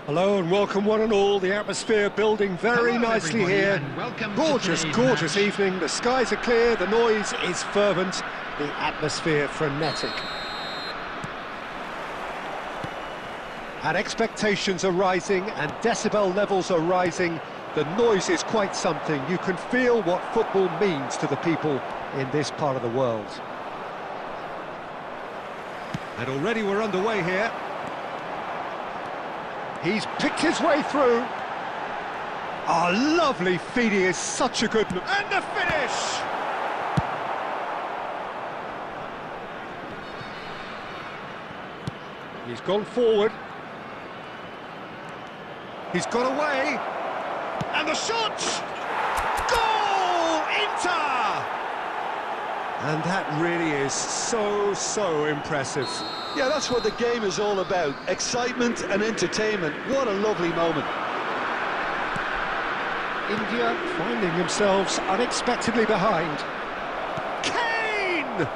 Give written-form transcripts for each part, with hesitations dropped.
Hello and welcome one and all. The atmosphere building very nicely here. Gorgeous, gorgeous evening. The skies are clear, the noise is fervent, the atmosphere frenetic. And expectations are rising and decibel levels are rising. The noise is quite something. You can feel what football means to the people in this part of the world. And already we're underway here. He's picked his way through. Oh, lovely feed, he is such a good... And the finish! He's gone forward. He's got away. And the shot! Goal! Inter! And that really is so impressive. Yeah, that's what the game is all about. Excitement and entertainment. What a lovely moment. India finding themselves unexpectedly behind. Kane!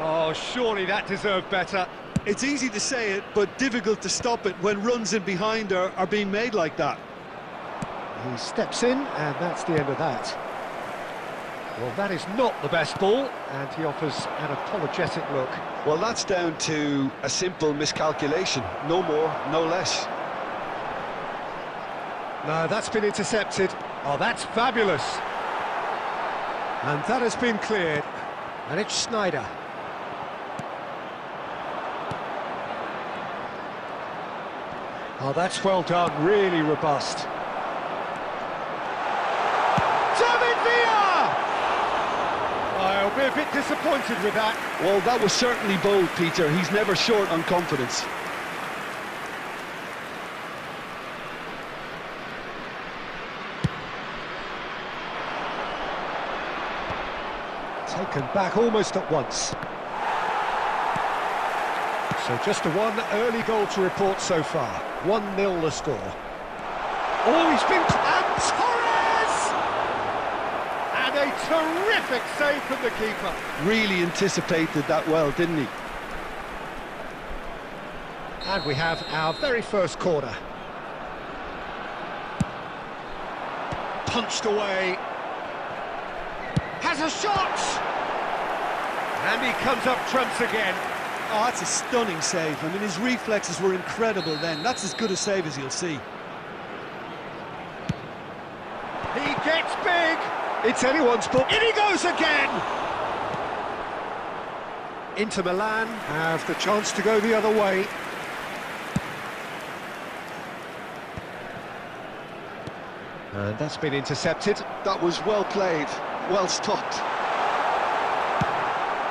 Oh, surely that deserved better. It's easy to say it, but difficult to stop it when runs in behind are being made like that. He steps in, and that's the end of that. Well, that is not the best ball, and he offers an apologetic look. Well, that's down to a simple miscalculation. No more, no less. No, that's been intercepted. Oh, that's fabulous. And that has been cleared. And it's Schneider. Oh, that's well done, really robust. I'll be a bit disappointed with that. Well, that was certainly bold, Peter. He's never short on confidence. Taken back almost at once. So just a one early goal to report so far. 1-0 the score. Oh, he's been... And Torres! And a terrific save from the keeper. Really anticipated that well, didn't he? And we have our very first corner. Punched away. Has a shot! And he comes up trumps again. Oh, that's a stunning save. I mean, his reflexes were incredible then. That's as good a save as you'll see. He gets big! It's anyone's ball. In he goes again! Inter Milan have the chance to go the other way. And that's been intercepted. That was well played, well stopped.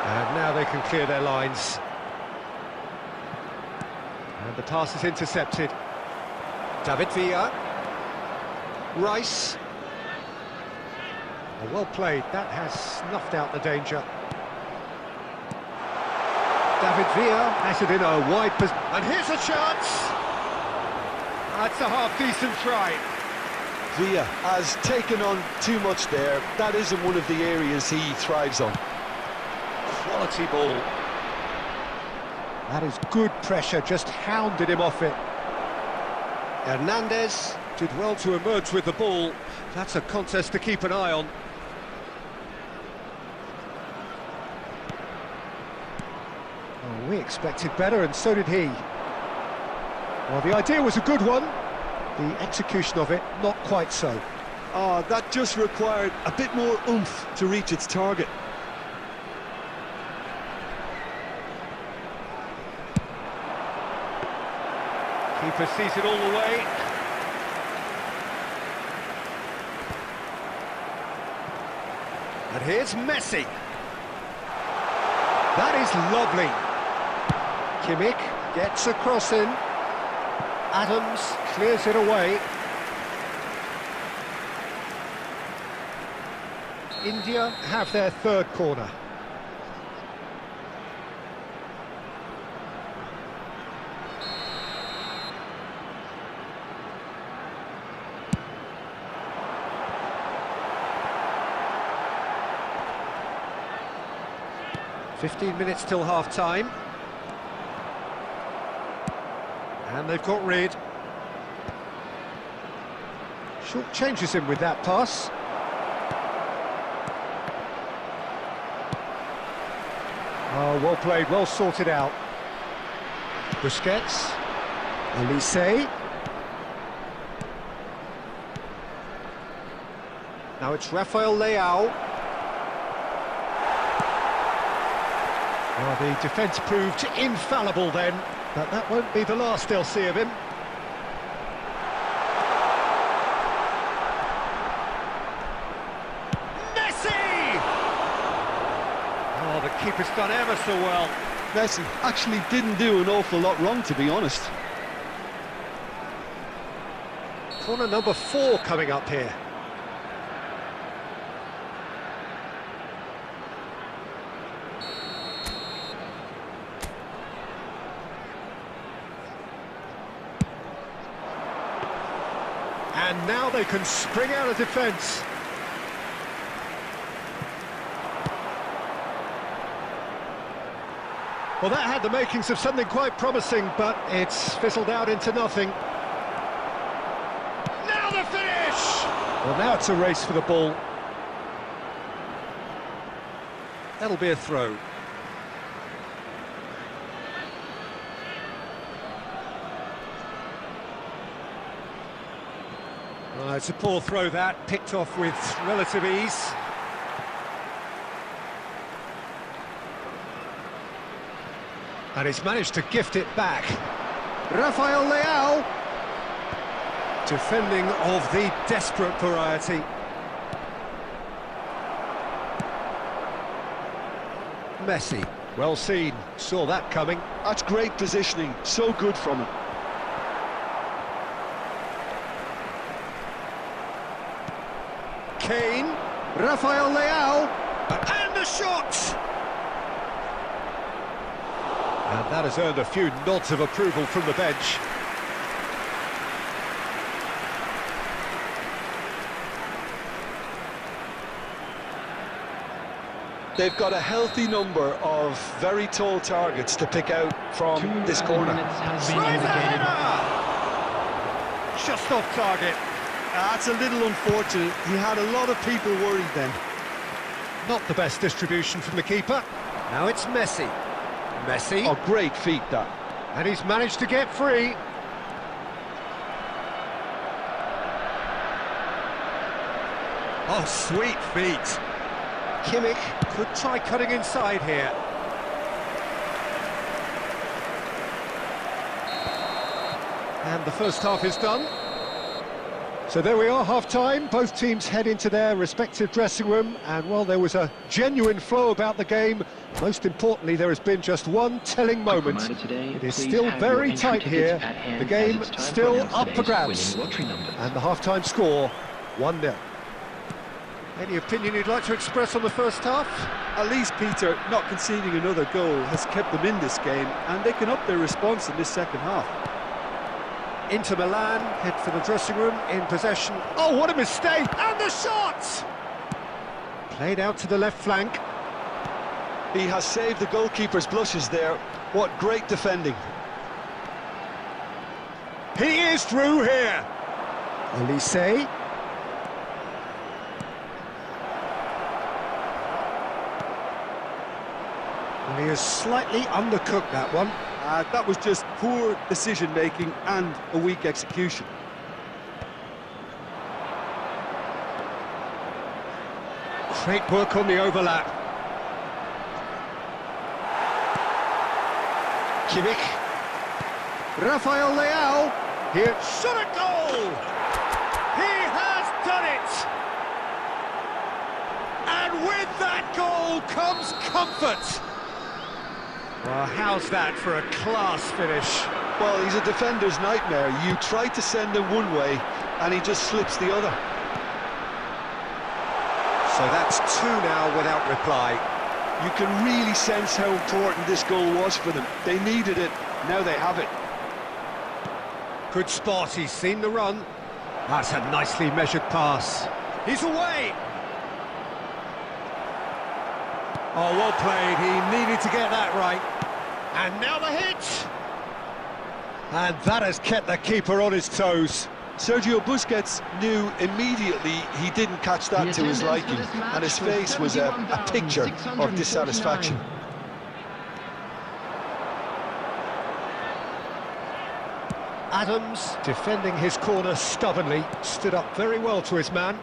And now they can clear their lines. And the pass is intercepted. David Villa. Rice. Oh, well played, that has snuffed out the danger. David Villa has it in a wide position. And here's a chance! That's a half-decent try. Villa has taken on too much there. That isn't one of the areas he thrives on. Quality ball. That is good pressure, just hounded him off it. Hernandez did well to emerge with the ball. That's a contest to keep an eye on. Oh, we expected better, and so did he. Well, the idea was a good one. The execution of it, not quite so. Oh, that just required a bit more oomph to reach its target. Keeper sees it all the way. And here's Messi. That is lovely. Kimmich gets a cross in. Adams clears it away. India have their third corner. "15 minutes till half-time. And they've got rid. Short changes him with that pass. Oh, well played, well sorted out. Busquets. Elise. Now it's Rafael Leao. Well, the defence proved infallible then, but that won't be the last they'll see of him. Messi! Oh, the keeper's done ever so well. Messi actually didn't do an awful lot wrong, to be honest. Corner number 4 coming up here. And now they can spring out of defence. Well, that had the makings of something quite promising, but it's fizzled out into nothing. Now the finish! Well, now it's a race for the ball. That'll be a throw. It's a poor throw that, picked off with relative ease. And he's managed to gift it back. Rafael Leao. Defending of the desperate variety. Messi, well seen, saw that coming. That's great positioning, so good from him. Kane, Rafael Leao, and the shot! And that has earned a few nods of approval from the bench. They've got a healthy number of very tall targets to pick out from this corner. Just off target. That's a little unfortunate. He had a lot of people worried then. Not the best distribution from the keeper. Now it's Messi. Messi. Oh, great feat, that. And he's managed to get free. Oh, sweet feet. Kimmich could try cutting inside here. And the first half is done. So there we are, half-time. Both teams head into their respective dressing room, and while there was a genuine flow about the game, most importantly, there has been just one telling moment. It is still very tight here. The game still up for grabs. And the half-time score, 1-0. Any opinion you'd like to express on the first half? At least, Peter, not conceding another goal has kept them in this game, and they can up their response in this second half. Inter Milan head for the dressing room in possession. Oh, what a mistake! And the shot! Played out to the left flank. He has saved the goalkeeper's blushes there. What great defending. He is through here. Elise. And he has slightly undercooked that one. That was just poor decision-making and a weak execution. Great work on the overlap. Kimmich. Rafael Leao. Here, shot a goal! He has done it! And with that goal comes comfort. Well, how's that for a class finish? Well, he's a defender's nightmare. You try to send him one way, and he just slips the other. So that's 2 now without reply. You can really sense how important this goal was for them. They needed it, now they have it. Good spot, he's seen the run. That's a nicely measured pass. He's away! Oh, well played, he needed to get that right. And now the hit! And that has kept the keeper on his toes. Sergio Busquets knew immediately he didn't catch that to his liking, and his face was a picture of dissatisfaction. Adams, defending his corner stubbornly, stood up very well to his man.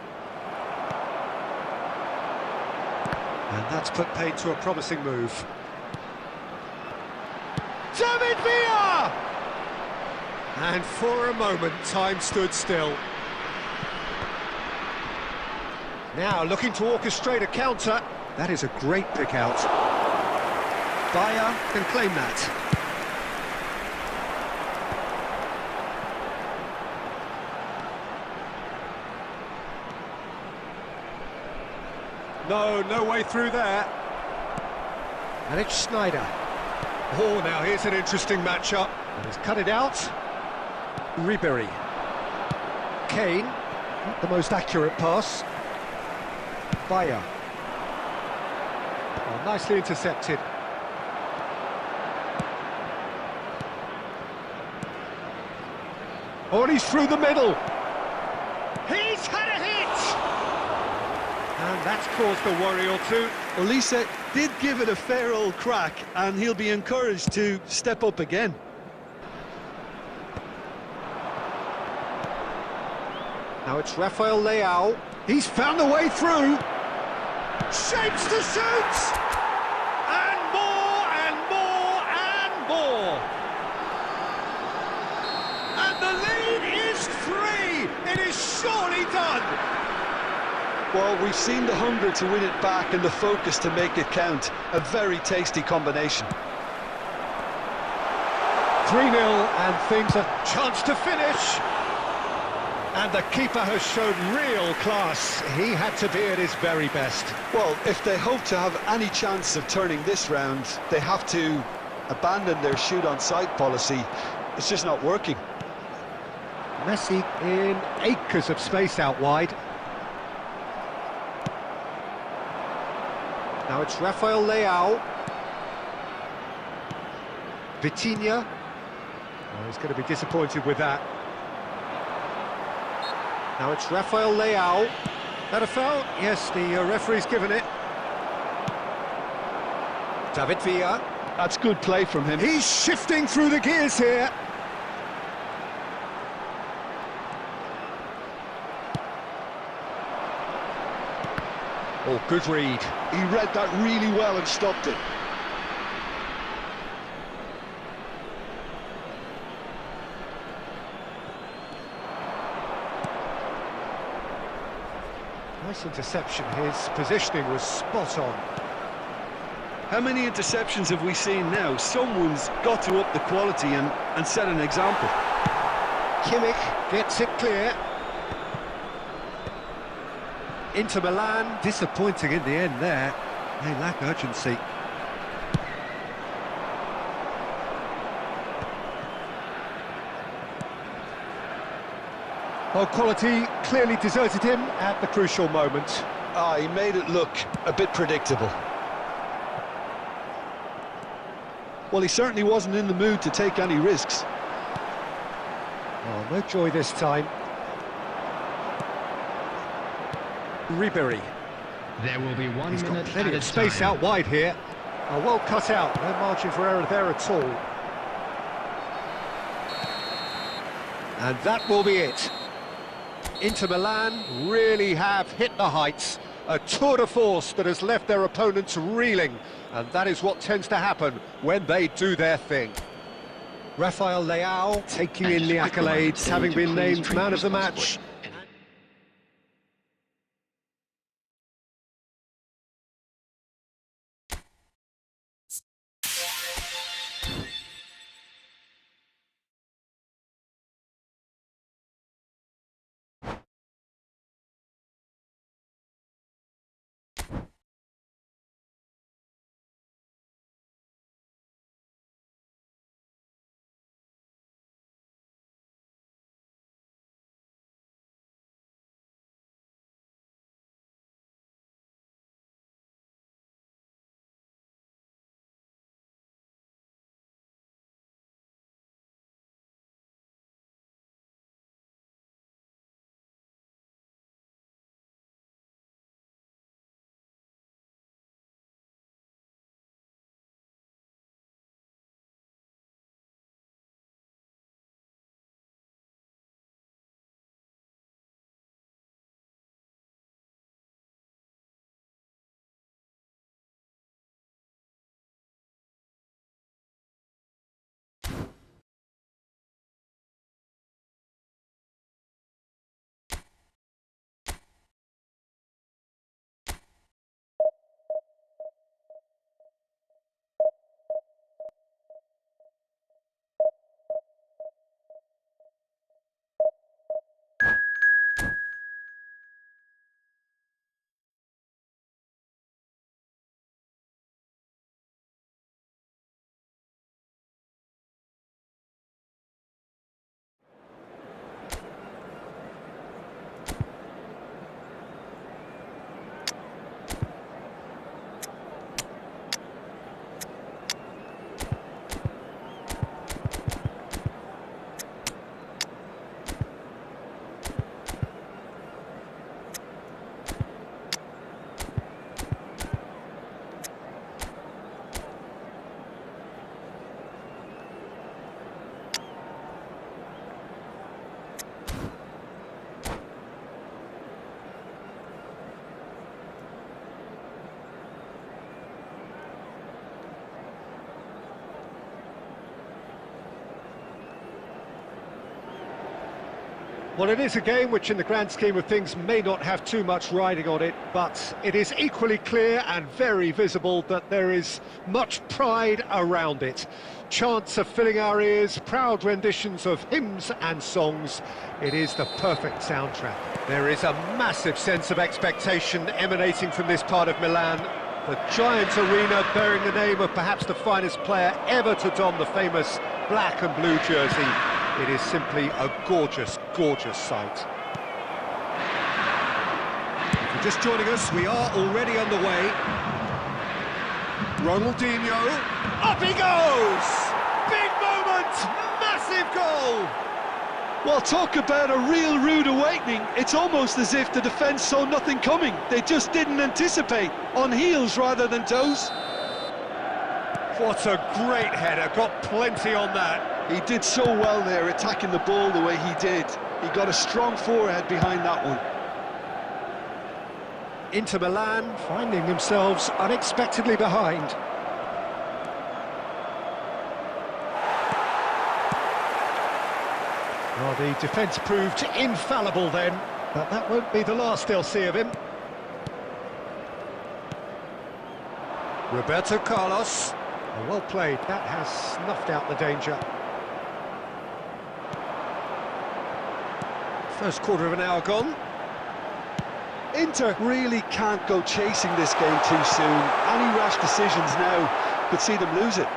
And that's put paid to a promising move. David Villa! And for a moment, time stood still. Now looking to orchestrate a counter. That is a great pick out. Bayer can claim that. No way through there. And it's Sneijder. Oh, now here's an interesting matchup. And he's cut it out. Ribery. Kane. Not the most accurate pass. Bayer. Oh, nicely intercepted. Oh, and he's through the middle. He's had a hit! And that's caused a worry or two. Well, Lisa did give it a fair old crack, and he'll be encouraged to step up again. Now it's Rafael Leao. He's found a way through. Shapes to shoot! And more, and more, and more! And the lead is 3! It is surely done! Well, we've seen the hunger to win it back and the focus to make it count. A very tasty combination. 3-0 and things a chance to finish. And the keeper has shown real class. He had to be at his very best. Well, if they hope to have any chance of turning this round, they have to abandon their shoot-on-sight policy. It's just not working. Messi in acres of space out wide. Now it's Rafael Leao. Vitinha. Oh, he's going to be disappointed with that. Now it's Rafael Leao. That a foul? Yes, the referee's given it. David Villa. That's good play from him. He's shifting through the gears here. Oh, good read. He read that really well and stopped it. Nice interception. His positioning was spot on. How many interceptions have we seen now? Someone's got to up the quality and set an example. Kimmich gets it clear. Inter Milan, disappointing in the end there. They lack urgency. Well, quality clearly deserted him at the crucial moment. He made it look a bit predictable. Well, he certainly wasn't in the mood to take any risks. Oh, no joy this time. Ribery. There will be 1 He's got minute plenty at of a space time. out wide here. Oh, well cut out, no margin for error there at all. And that will be it. Inter Milan really have hit the heights. A tour de force that has left their opponents reeling. And that is what tends to happen when they do their thing. Rafael Leao taking in the accolades, having been named man of the match. Well, it is a game which in the grand scheme of things may not have too much riding on it, but it is equally clear and very visible that there is much pride around it. Chants are filling our ears, proud renditions of hymns and songs. It is the perfect soundtrack. There is a massive sense of expectation emanating from this part of Milan. The giant arena bearing the name of perhaps the finest player ever to don the famous black and blue jersey. It is simply a gorgeous, gorgeous sight. If you're just joining us, we are already underway. Ronaldinho, up he goes! Big moment, massive goal! Well, talk about a real rude awakening. It's almost as if the defence saw nothing coming. They just didn't anticipate, on heels rather than toes. What a great header, got plenty on that. He did so well there, attacking the ball the way he did. He got a strong forehead behind that one. Inter Milan finding themselves unexpectedly behind. Well, the defence proved infallible then, but that won't be the last they'll see of him. Roberto Carlos. Oh, well played, that has snuffed out the danger. First quarter of an hour gone. Inter really can't go chasing this game too soon. Any rash decisions now could see them lose it.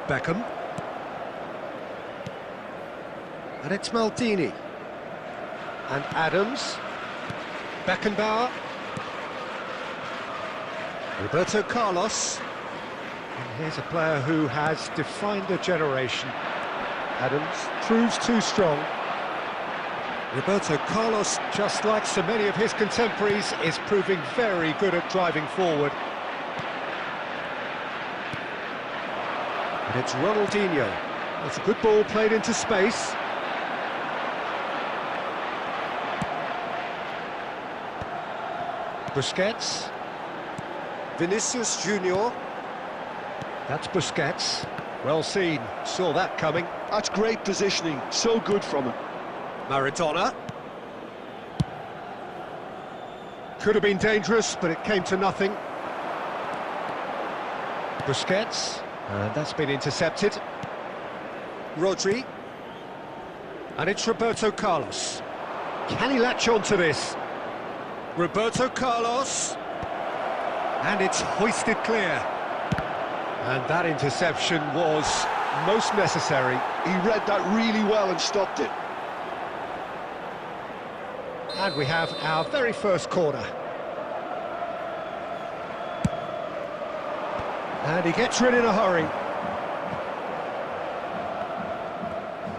Beckham. And it's Maldini. And Adams. Beckenbauer. Roberto Carlos. And here's a player who has defined a generation. Adams proves too strong. Roberto Carlos, just like so many of his contemporaries, is proving very good at driving forward. And it's Ronaldinho. It's a good ball played into space. Busquets. Vinicius Junior. That's Busquets. Well seen, saw that coming. That's great positioning, so good from him. Maradona. Could have been dangerous, but it came to nothing. Busquets, and that's been intercepted. Rodri. And it's Roberto Carlos. Can he latch on to this? Roberto Carlos. And it's hoisted clear. And that interception was most necessary. He read that really well and stopped it. And we have our very first corner. And he gets rid in a hurry.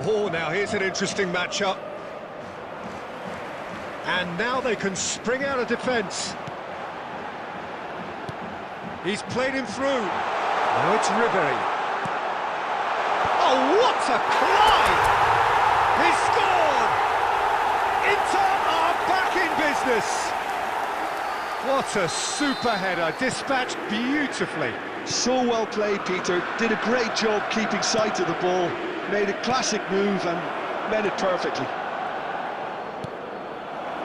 Oh, now here's an interesting matchup. And now they can spring out of defence. He's played him through. Now it's Ribery. Oh, what a climb! He scored! Inter are back in business. What a super header, dispatched beautifully. So well played, Peter. Did a great job keeping sight of the ball. Made a classic move and made it perfectly.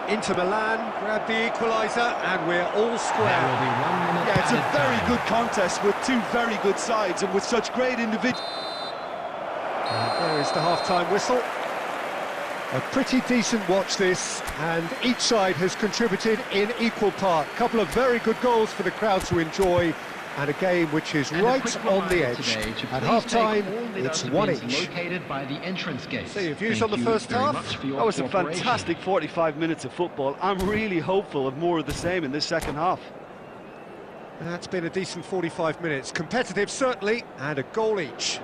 Inter Milan grabbed the equaliser and we're all square. There will be 1 minute. Yeah, it's a added very time. good contest with two very good sides and with such great individuals. There is the half-time whistle. A pretty decent watch this, and each side has contributed in equal part. A couple of very good goals for the crowd to enjoy, and a game which is And a right quick on the reminder edge. today to At please half-time, take all the it's other 1 bins each. located by the entrance gate. So your views Thank on the you first very half? much for your That was a cooperation. fantastic 45 minutes of football. I'm really hopeful of more of the same in this second half. That's been a decent 45 minutes. Competitive, certainly, and a goal each.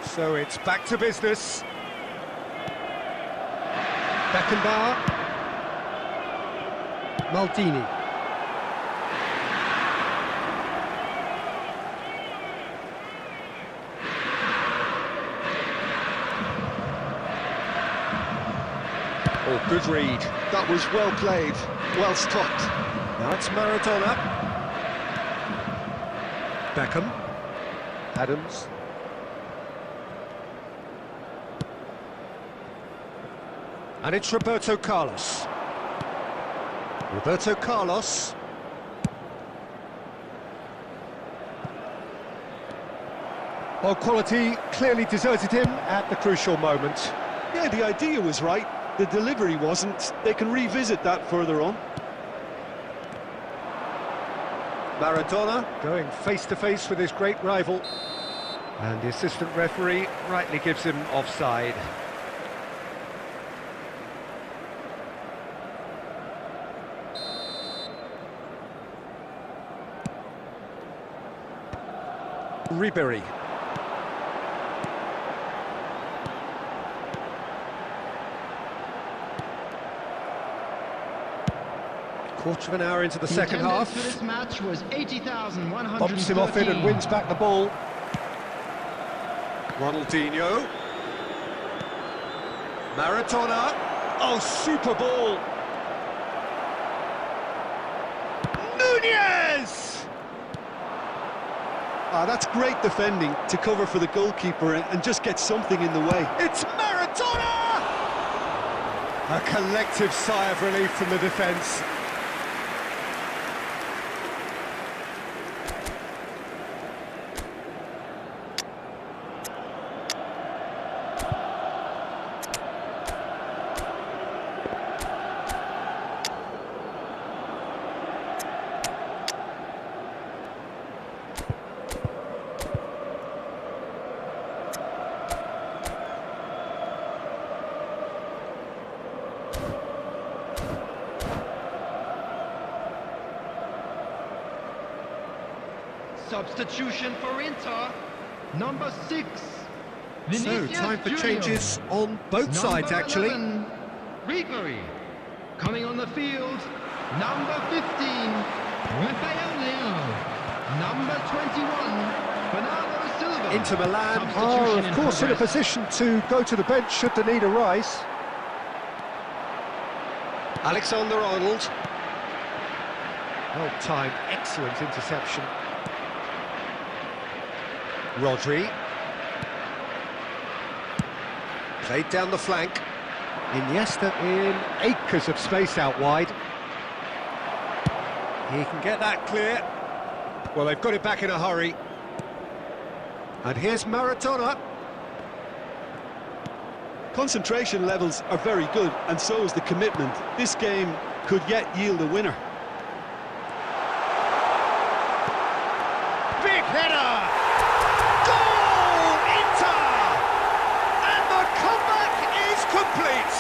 So it's back to business. Beckenbauer. Maldini. Oh, good read. That was well played, well stopped. Now it's Maradona. Beckham. Adams. And it's Roberto Carlos. Roberto Carlos. Well, quality clearly deserted him at the crucial moment. Yeah, the idea was right. The delivery wasn't. They can revisit that further on. Maradona going face-to-face with his great rival. And the assistant referee rightly gives him offside. Ribery. Quarter of an hour into the second half. For this match was 80,113. Bumps him off it and wins back the ball. Ronaldinho. Maradona. Oh, super ball. Nunez! That's great defending to cover for the goalkeeper and just get something in the way. It's Maradona! A collective sigh of relief from the defence. Substitution for Inter, number 6. So, Vinicius time for Junior. changes on both sides, actually. 11, Ribery. Coming on the field, number 15, Rafael Leão. Number 21, Bernardo Silva. Inter Milan are, Substitution of course, in a progress. position to go to the bench should the need arise. Alexander-Arnold. Well timed, excellent interception. Rodri. Played down the flank. Iniesta in acres of space out wide. He can get that clear. Well, they've got it back in a hurry. And here's Maradona. Concentration levels are very good, and so is the commitment. This game could yet yield a winner. Big header! Goal! Inter! And the comeback is complete!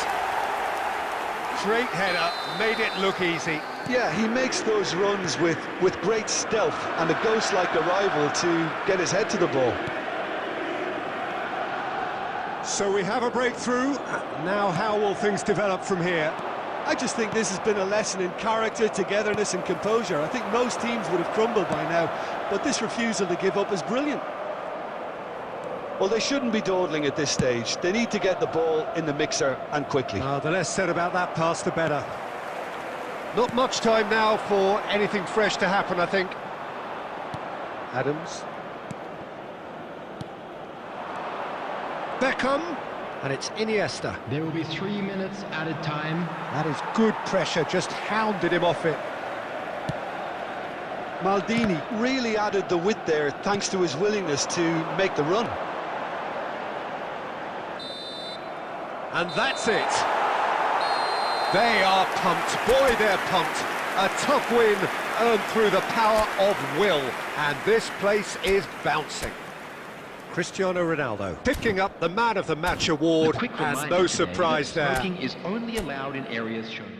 Great header, made it look easy. Yeah, he makes those runs with great stealth and a ghost-like arrival to get his head to the ball. So we have a breakthrough. Now how will things develop from here? I just think this has been a lesson in character, togetherness and composure. I think most teams would have crumbled by now, but this refusal to give up is brilliant. Well, they shouldn't be dawdling at this stage. They need to get the ball in the mixer and quickly. The less said about that pass, the better. Not much time now for anything fresh to happen, I think. Adams. Beckham. And it's Iniesta. There will be 3 minutes added time. That is good pressure, just hounded him off it. Maldini really added the width there thanks to his willingness to make the run. And that's it. They are pumped. Boy, they're pumped. A tough win earned through the power of will. And this place is bouncing. Cristiano Ronaldo picking up the Man of the Match award, A quick and reminder no today surprise that there. smoking is only allowed in areas shown.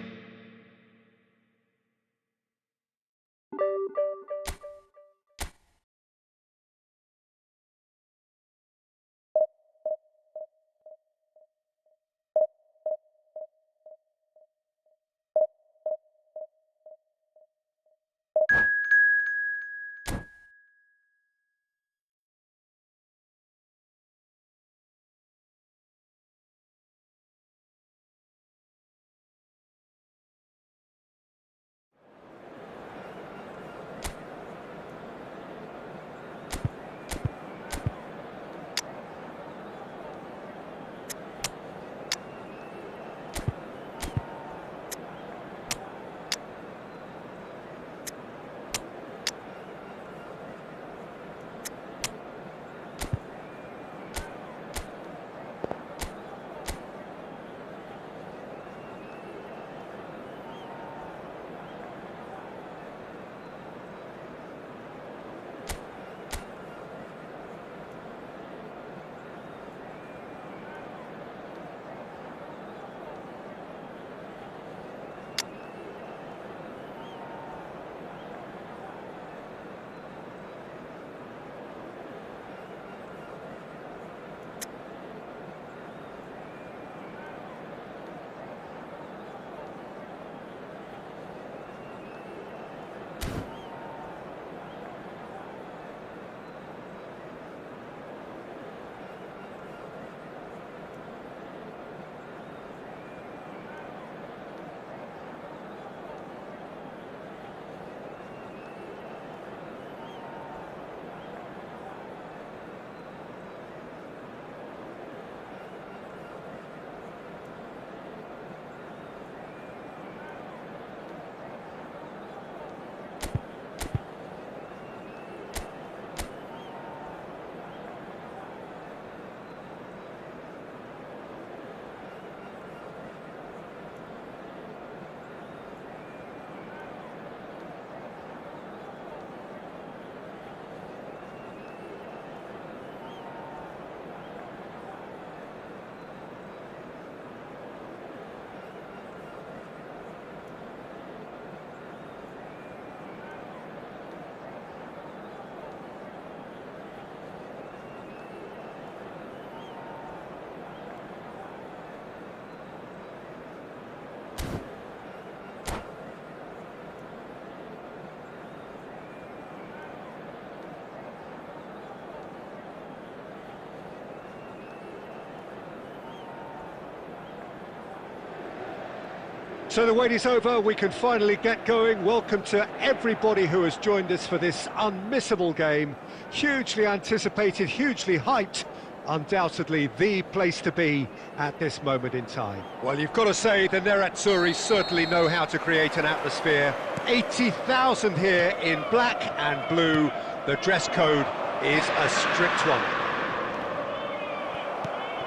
So the wait is over, we can finally get going. Welcome to everybody who has joined us for this unmissable game. Hugely anticipated, hugely hyped. Undoubtedly the place to be at this moment in time. Well, you've got to say the Nerazzurri certainly know how to create an atmosphere. 80,000 here in black and blue. The dress code is a strict one.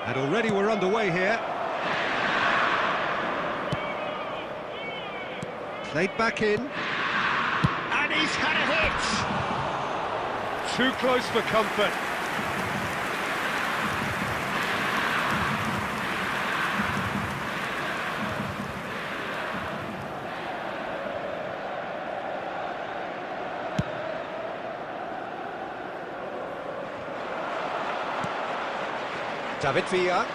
And already we're underway here. Played back in. And he's had a hit! Too close for comfort. David Villa,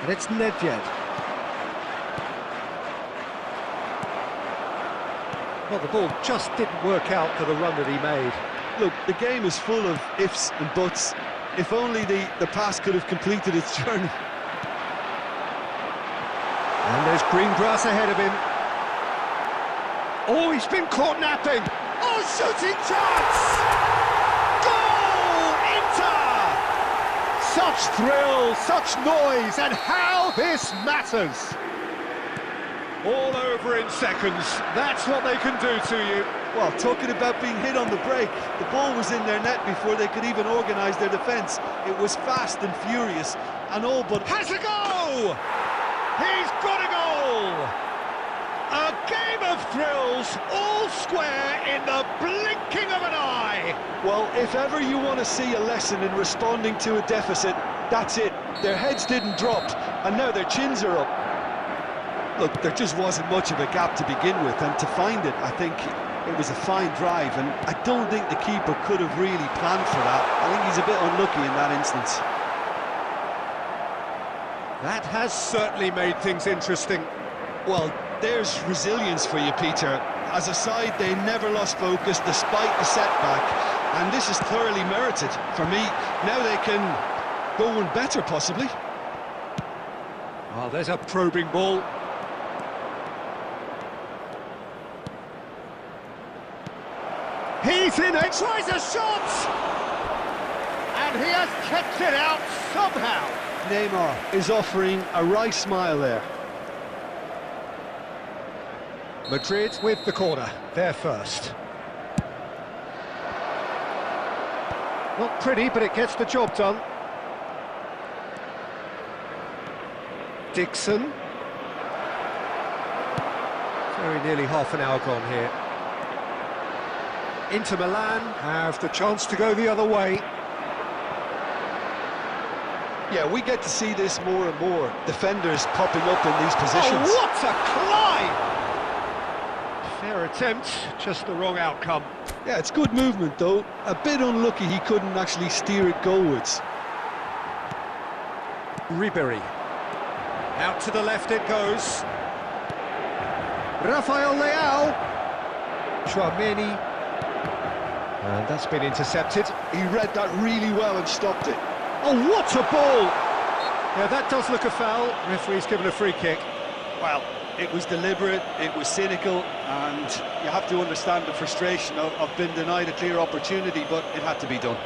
and it's Nedved. Well, the ball just didn't work out for the run that he made. Look, the game is full of ifs and buts. If only the pass could have completed its journey. And there's green grass ahead of him. Oh, he's been caught napping. Oh, shooting chance! Goal! Inter! Such thrill, such noise, and how this matters! All over in seconds. That's what they can do to you. Well, talking about being hit on the break, the ball was in their net before they could even organise their defence. It was fast and furious, and all but... Has a go! He's got a goal! A game of thrills, all square in the blinking of an eye! Well, if ever you want to see a lesson in responding to a deficit, that's it. Their heads didn't drop, and now their chins are up. Look, there just wasn't much of a gap to begin with, and to find it, I think it was a fine drive, and I don't think the keeper could have really planned for that. I think he's a bit unlucky in that instance. That has certainly made things interesting. Well, there's resilience for you, Peter. As a side, they never lost focus despite the setback, and this is thoroughly merited. For me, now they can go one better, possibly. Oh, there's a probing ball. He's in it, tries a shot! And he has kept it out somehow. Neymar is offering a wry smile there. Madrid with the corner, they're first. Not pretty, but it gets the job done. Dixon. Very nearly half an hour gone here. Inter Milan have the chance to go the other way. Yeah, we get to see this more and more. Defenders popping up in these positions. Oh, what a climb! Fair attempt, just the wrong outcome. Yeah, it's good movement though. A bit unlucky he couldn't actually steer it goalwards. Ribery. Out to the left it goes. Rafael Leao. Chouameni. And that's been intercepted. He read that really well and stopped it. Oh, what a ball! Yeah, that does look a foul. Referee's given a free kick. Well, it was deliberate, it was cynical, and you have to understand the frustration of being denied a clear opportunity, but it had to be done.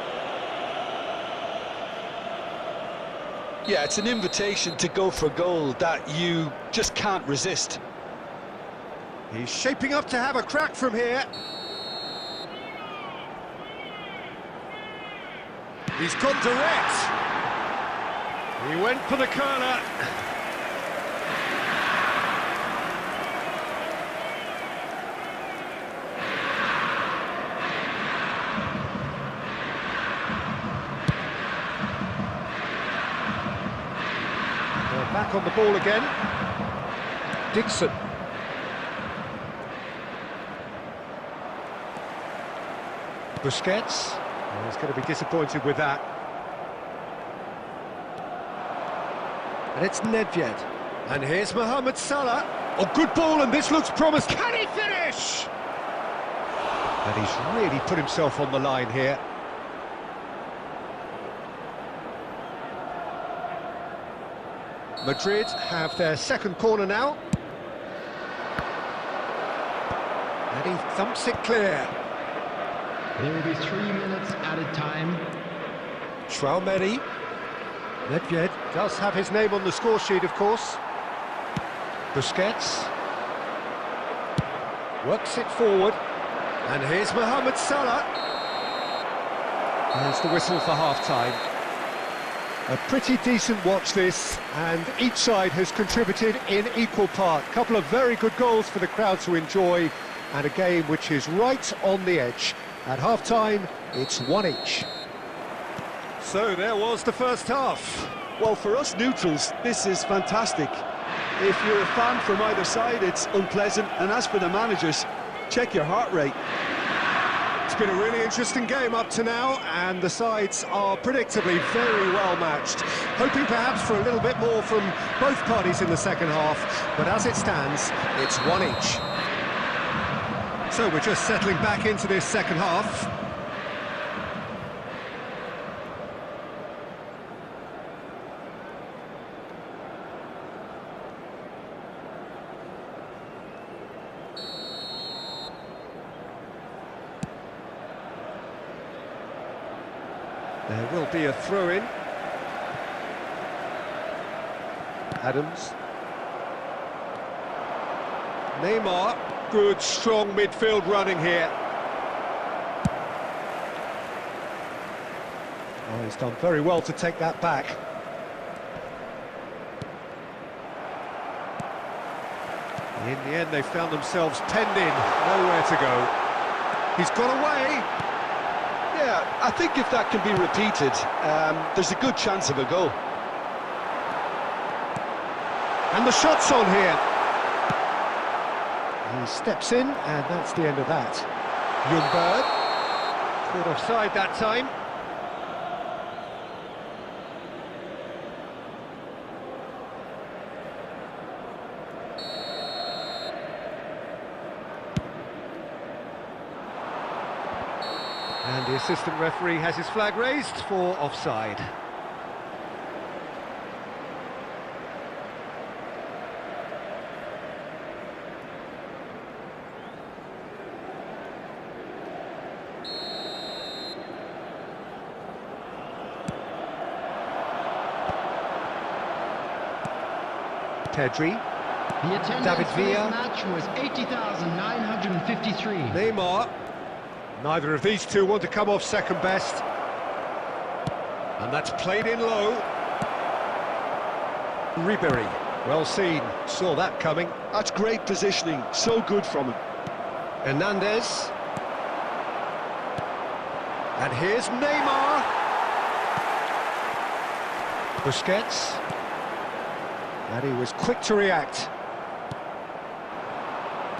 Yeah, it's an invitation to go for goal that you just can't resist. He's shaping up to have a crack from here. He's gone direct. He went for the corner. They're back on the ball again. Dixon. Busquets. Oh, he's going to be disappointed with that. And it's Nedved. And here's Mohamed Salah. Oh, good ball, and this looks promising. Can he finish? And he's really put himself on the line here. Madrid have their second corner now. And he thumps it clear. There will be 3 minutes added time. Traumeri. Nedved does have his name on the score sheet, of course. Busquets. Works it forward. And here's Mohamed Salah. There's the whistle for half-time. A pretty decent watch this, and each side has contributed in equal part. A couple of very good goals for the crowd to enjoy, and a game which is right on the edge. At half-time, it's 1 each. So there was the first half. Well, for us neutrals, this is fantastic. If you're a fan from either side, it's unpleasant, and as for the managers, check your heart rate. It's been a really interesting game up to now, and the sides are predictably very well matched. Hoping perhaps for a little bit more from both parties in the second half, but as it stands, it's 1 each. So we're just settling back into this second half. There will be a throw-in. Adams. Neymar. Good, strong midfield running here. Oh, he's done very well to take that back. In the end, they found themselves penned in, nowhere to go. He's got away. Yeah, I think if that can be repeated, there's a good chance of a goal. And the shot's on here. He steps in, and that's the end of that. Ljungberg. Caught offside that time. And the assistant referee has his flag raised for offside. Pedri. The attendance David for this Villa. match was 80,953. Neymar. Neither of these two want to come off second best. And that's played in low. Ribery, well seen, saw that coming. That's great positioning, so good from him. Hernandez. And here's Neymar. Busquets. And he was quick to react.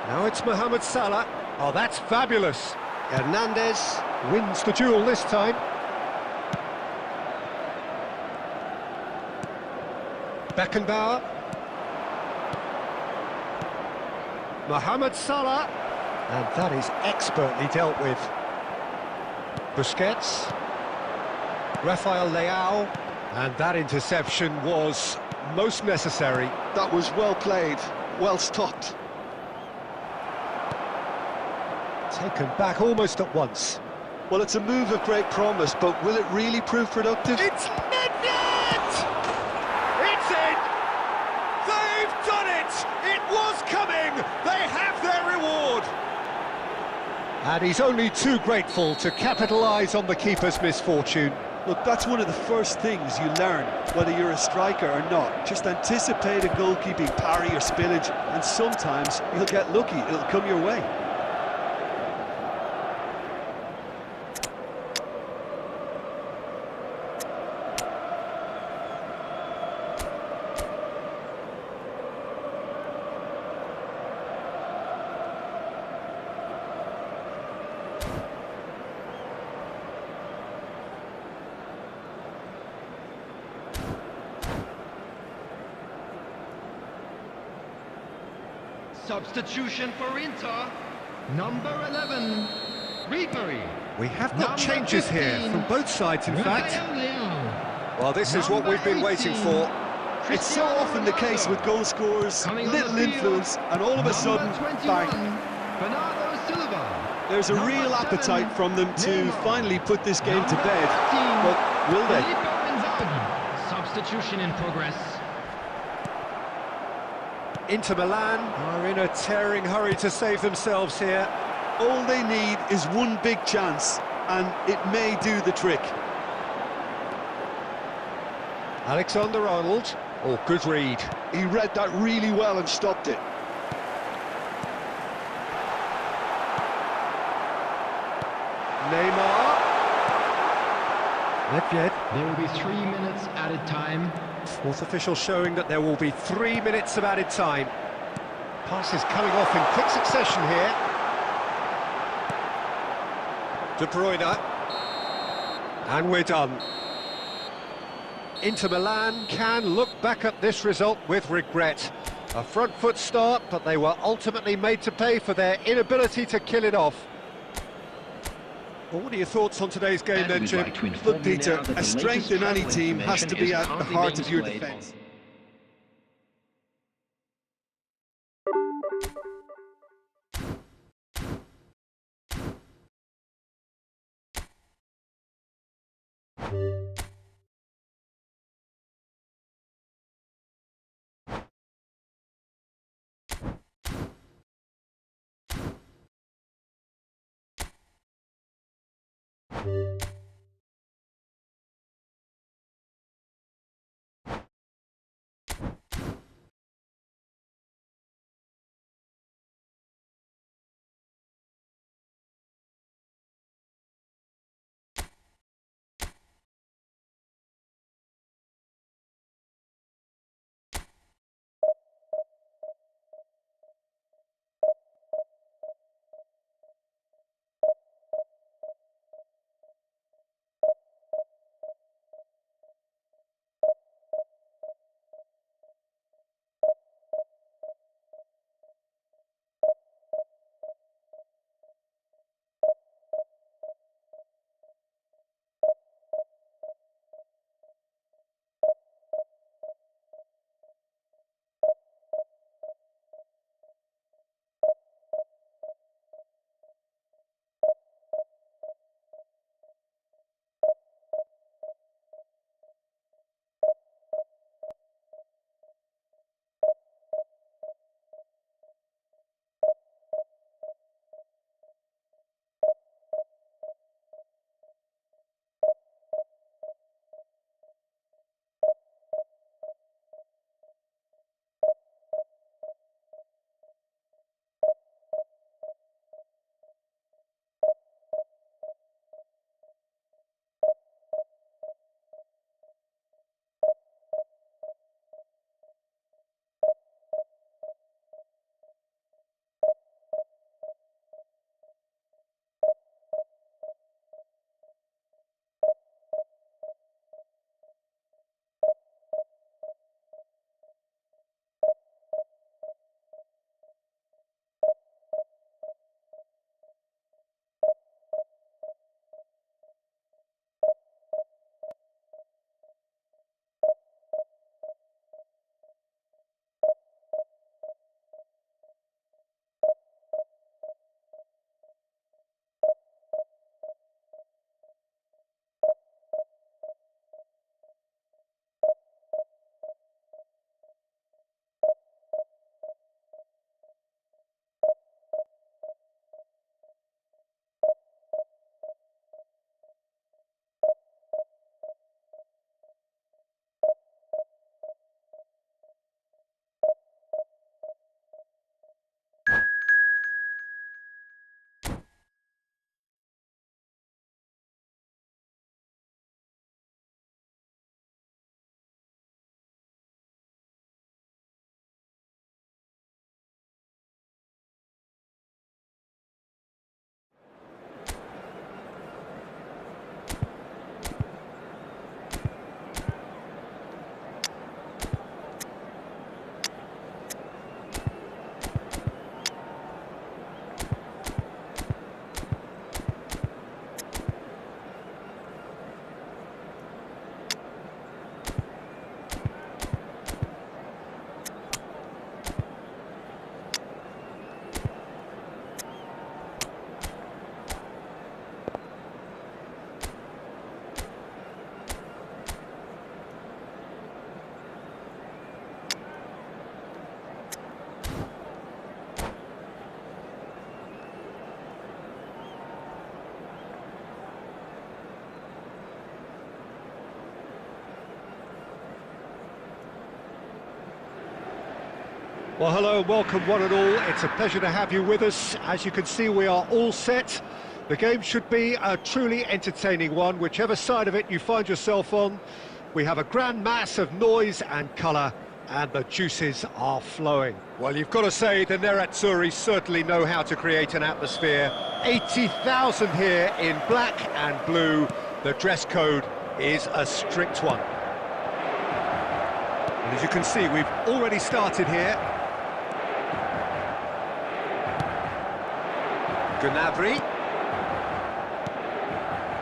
Now it's Mohamed Salah. Oh, that's fabulous. Hernandez wins the duel this time. Beckenbauer. Mohamed Salah. And that is expertly dealt with. Busquets. Rafael Leao. And that interception was most necessary. That was well played, well stopped. Taken back almost at once. Well, it's a move of great promise, but will it really prove productive? It's Nedved! It's in! They've done it! It was coming! They have their reward! And he's only too grateful to capitalise on the keeper's misfortune. Look, that's one of the first things you learn, whether you're a striker or not. Just anticipate a goalkeeping parry or spillage, and sometimes you'll get lucky, it'll come your way. Substitution for Inter, number 11, Ribery. We have got Number changes 15, here from both sides, in fact. Rafael Leao. Well, this is what we've been waiting for. It's so often the case with goal scorers, Coming on little the field, influence, and all of a sudden, number 21, bang. Bernardo There's a real appetite from them to finally put this game to bed, but will they? Substitution in progress. Inter Milan are in a tearing hurry to save themselves here. All they need is one big chance, and it may do the trick. Alexander-Arnold. Oh, good read. He read that really well and stopped it. Neymar. Nedved. There will be 3 minutes added time. Fourth official showing that there will be 3 minutes of added time. Passes coming off in quick succession here. De Bruyne. And we're done. Inter Milan can look back at this result with regret. A front foot start, but they were ultimately made to pay for their inability to kill it off. Well, what are your thoughts on today's game then, Jim? Look, Peter, a strength in any team has to be at the heart of your defence. Well, hello and welcome one and all. It's a pleasure to have you with us. As you can see, we are all set. The game should be a truly entertaining one, whichever side of it you find yourself on. We have a grand mass of noise and colour, and the juices are flowing. Well, you've got to say the Nerazzurri certainly know how to create an atmosphere. 80,000 here in black and blue. The dress code is a strict one. And as you can see, we've already started here. Gnabry.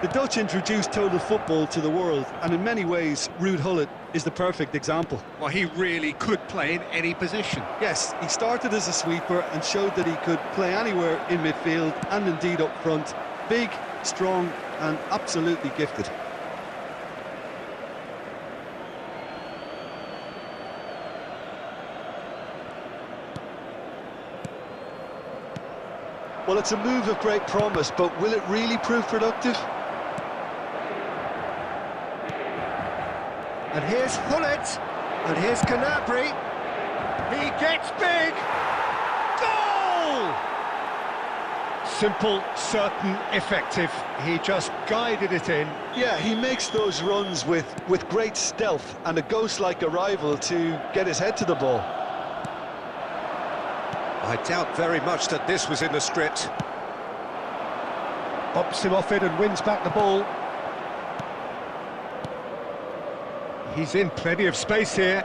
The Dutch introduced total football to the world, and in many ways, Ruud Gullit is the perfect example. Well, he really could play in any position. Yes, he started as a sweeper and showed that he could play anywhere in midfield and indeed up front. Big, strong, and absolutely gifted. Well, it's a move of great promise, but will it really prove productive? And here's Gullit, and here's Gnabry. He gets big. Goal! Simple, certain, effective. He just guided it in. Yeah, he makes those runs with great stealth and a ghost-like arrival to get his head to the ball. I doubt very much that this was in the script. Bops him off it and wins back the ball. He's in plenty of space here.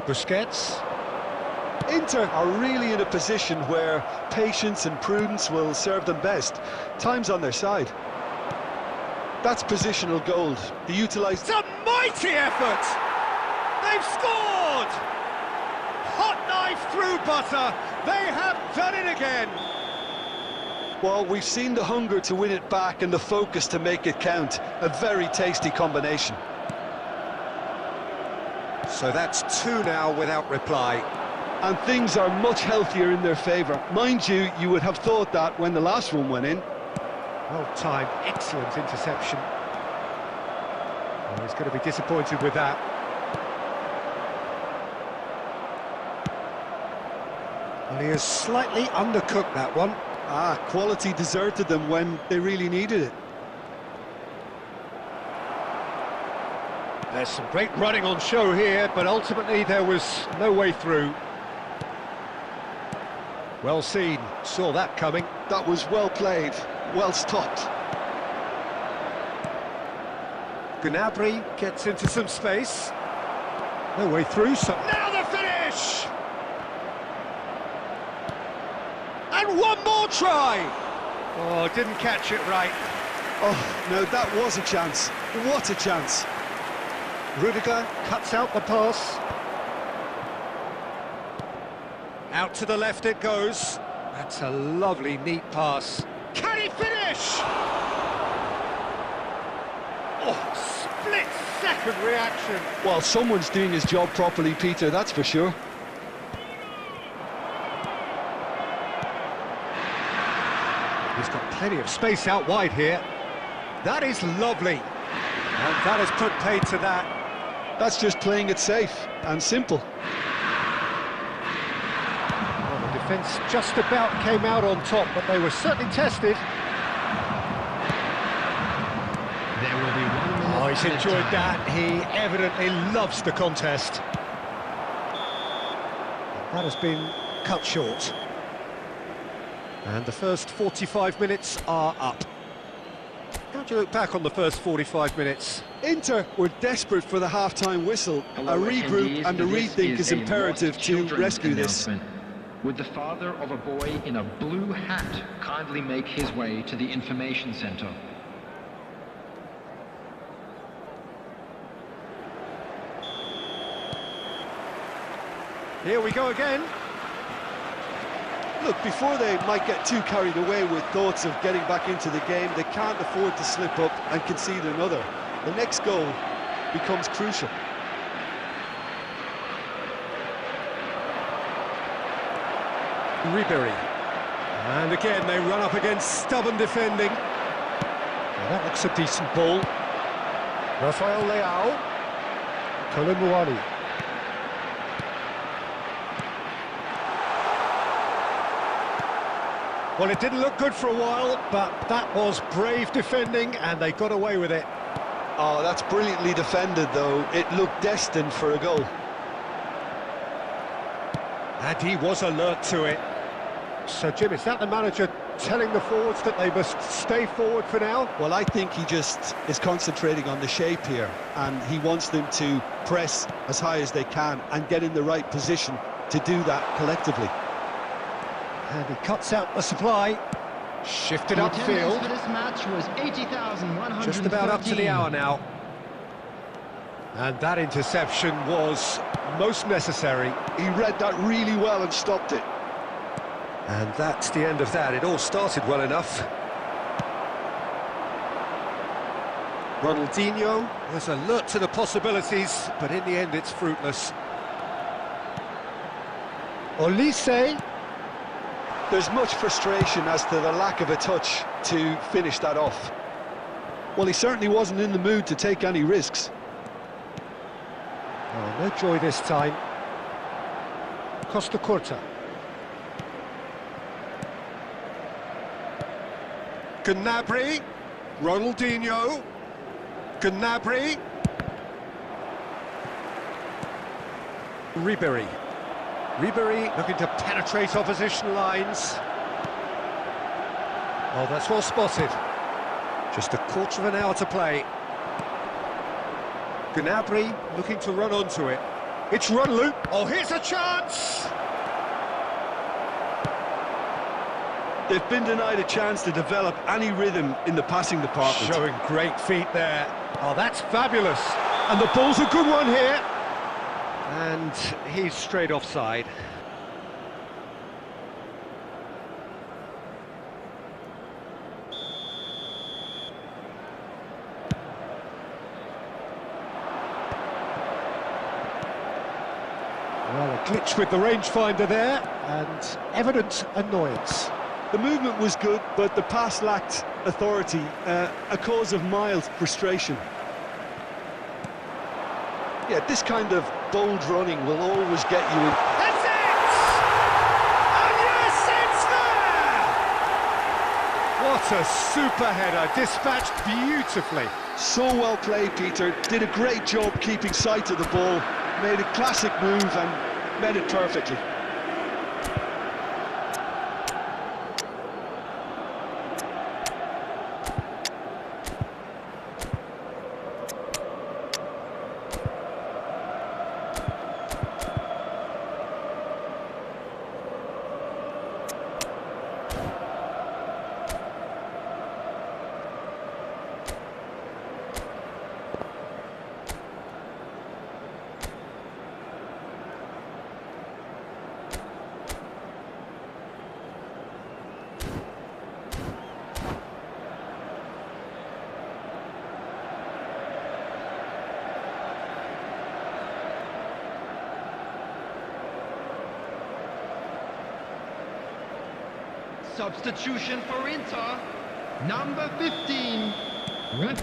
Busquets. Inter are really in a position where patience and prudence will serve them best. Time's on their side. That's positional gold. They utilise... It's a mighty effort! They've scored! Hot knife through butter. They have done it again. Well, we've seen the hunger to win it back and the focus to make it count. A very tasty combination. So that's two now without reply. And things are much healthier in their favour. Mind you, you would have thought that when the last one went in. Well timed, excellent interception. Well, he's going to be disappointed with that. Well, he has slightly undercooked that one. Ah, quality deserted them when they really needed it. There's some great running on show here, but ultimately there was no way through. Well seen, saw that coming. That was well played, well stopped. Gnabry gets into some space. No way through, so now the finish! And one more try! Oh, didn't catch it right. Oh, no, that was a chance. What a chance. Rudiger cuts out the pass. Out to the left it goes. That's a lovely, neat pass. Can he finish? Oh, split-second reaction. Well, someone's doing his job properly, Peter, that's for sure. He's got plenty of space out wide here. That is lovely. And that has put paid to that. That's just playing it safe and simple. Well, the defence just about came out on top, but they were certainly tested. There will be 1 minute. Oh, he's enjoyed that. He evidently loves the contest. That has been cut short. And the first 45 minutes are up. How do you look back on the first 45 minutes? Inter were desperate for the half-time whistle. Hello, A regroup attendees. and a This rethink is a imperative lost to children rescue this. announcement. Would the father of a boy in a blue hat kindly make his way to the information centre? Here we go again. Look, before they might get too carried away with thoughts of getting back into the game, they can't afford to slip up and concede another. The next goal becomes crucial. Ribery. And again, they run up against stubborn defending. Now that looks a decent ball. Rafael Leao. Colin Muani. Well, it didn't look good for a while, but that was brave defending, and they got away with it. Oh, that's brilliantly defended, though. It looked destined for a goal. And he was alert to it. So, Jim, is that the manager telling the forwards that they must stay forward for now? Well, I think he just is concentrating on the shape here, and he wants them to press as high as they can and get in the right position to do that collectively. And he cuts out the supply. Shifted upfield. For this match was 80,113. Just about up to the hour now. And that interception was most necessary. He read that really well and stopped it. And that's the end of that. It all started well enough. Ronaldinho was alert to the possibilities, but in the end it's fruitless. Olise. There's much frustration as to the lack of a touch to finish that off. Well, he certainly wasn't in the mood to take any risks. Oh, no joy this time. Costa Curta. Gnabry. Ronaldinho. Gnabry. Ribéry. Ribéry looking to penetrate opposition lines. Oh, that's well spotted. Just a quarter of an hour to play. Gnabry looking to run onto it. It's run loop. Oh, here's a chance! They've been denied a chance to develop any rhythm in the passing department. Showing great feet there. Oh, that's fabulous. And the ball's a good one here. And he's straight offside. Well, a glitch with the rangefinder there, and evident annoyance. The movement was good, but the pass lacked authority, a cause of mild frustration. Yeah, this kind of bold running will always get you in. That's it! And yes, it's there! What a super header, dispatched beautifully. So well played, Peter. Did a great job keeping sight of the ball, made a classic move and met it perfectly. Substitution for Inter, number 15.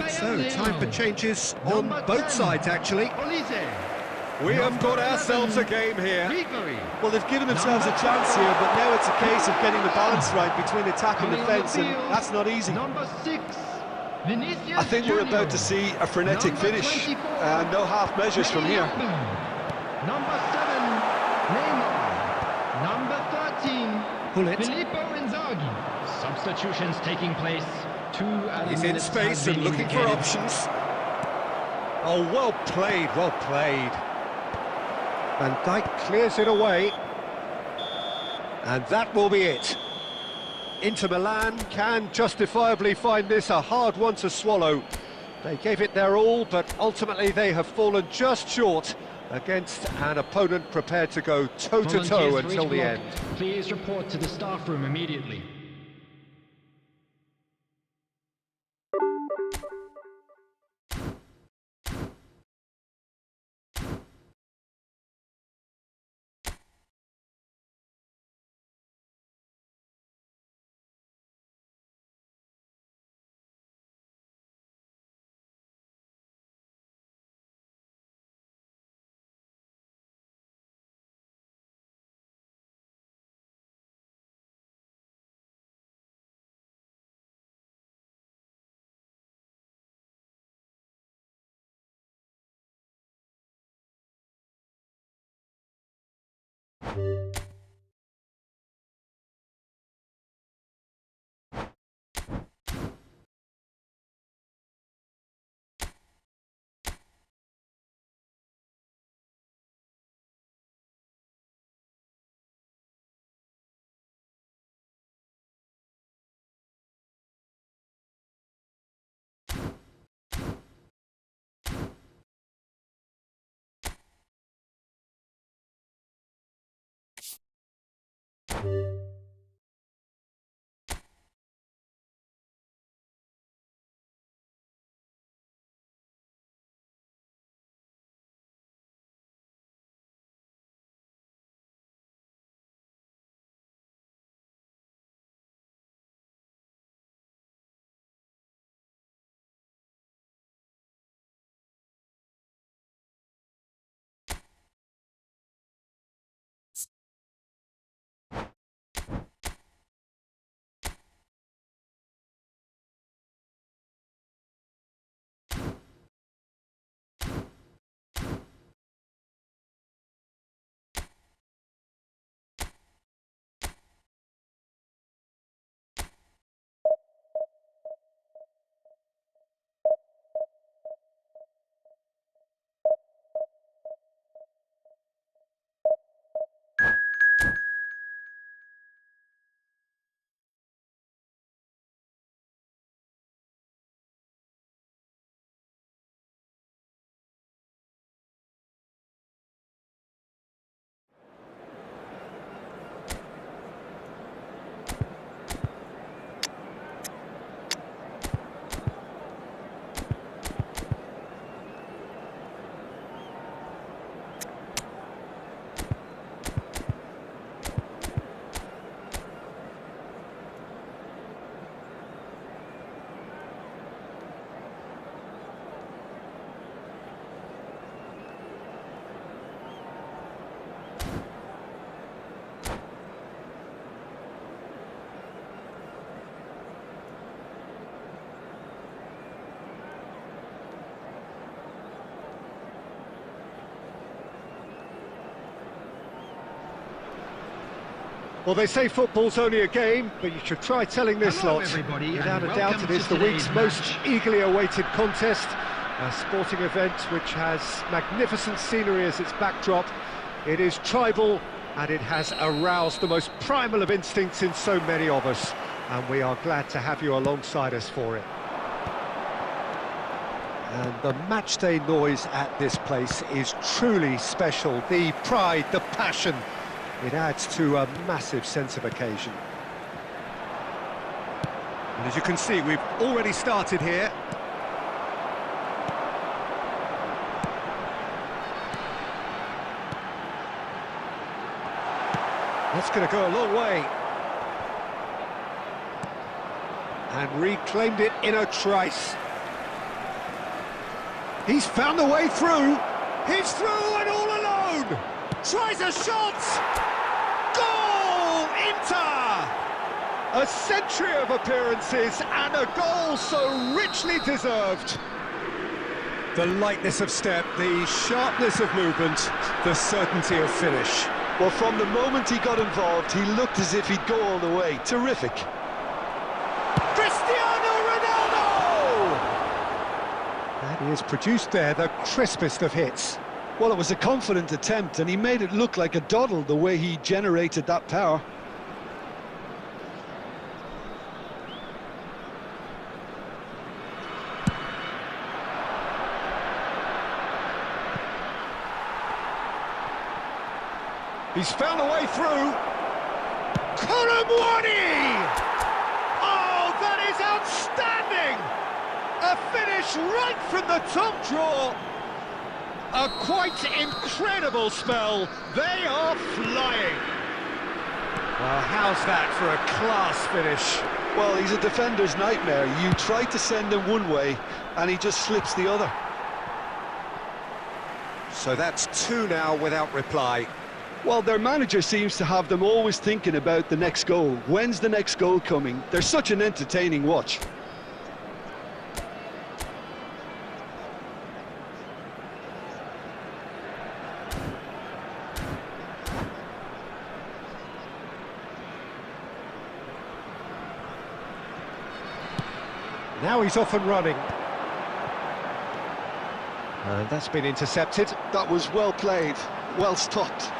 So, time for changes on both sides, actually. Olise. We have got ourselves a game here. Ribéry. Well, they've given themselves a chance here, but now it's a case of getting the balance right between attack and defence, and that's not easy. Number 6. Vinicius I think we're Junior. about to see a frenetic Number finish, 24. no half measures from here. Number 7, Neymar. Number 13, Pull it. Filippo Inzaghi. Substitutions taking place. 2 He's in minutes space have and been looking for indicated. options. Oh, well played, well played. Van Dijk clears it away. And that will be it. Inter Milan can justifiably find this a hard one to swallow. They gave it their all, but ultimately they have fallen just short against an opponent prepared to go toe-to-toe Volunteers for until each the block, end. Please report to the staff room immediately. Well, they say football's only a game, but you should try telling this Hello, lot. everybody, Without a and doubt, welcome it is to the week's today's most match. eagerly awaited contest. A sporting event which has magnificent scenery as its backdrop. It is tribal, and it has aroused the most primal of instincts in so many of us. And we are glad to have you alongside us for it. And the matchday noise at this place is truly special. The pride, the passion, it adds to a massive sense of occasion. And as you can see, we've already started here. That's going to go a long way. And reclaimed it in a trice. He's found the way through. He's through and all alone. Tries a shot. Goal! Inter! A century of appearances and a goal so richly deserved. The lightness of step, the sharpness of movement, the certainty of finish. Well, from the moment he got involved, he looked as if he'd go all the way. Terrific. Cristiano Ronaldo! And he has produced there the crispest of hits. Well, it was a confident attempt, and he made it look like a doddle the way he generated that power. He's found a way through. Colomwani! Oh, that is outstanding! A finish right from the top draw. A quite incredible spell. They are flying. Well, how's that for a class finish? Well, he's a defender's nightmare. You try to send him one way, and he just slips the other. So that's two now without reply. Well, their manager seems to have them always thinking about the next goal. When's the next goal coming? They're such an entertaining watch. Now he's off and running. And that's been intercepted. That was well played, well stopped.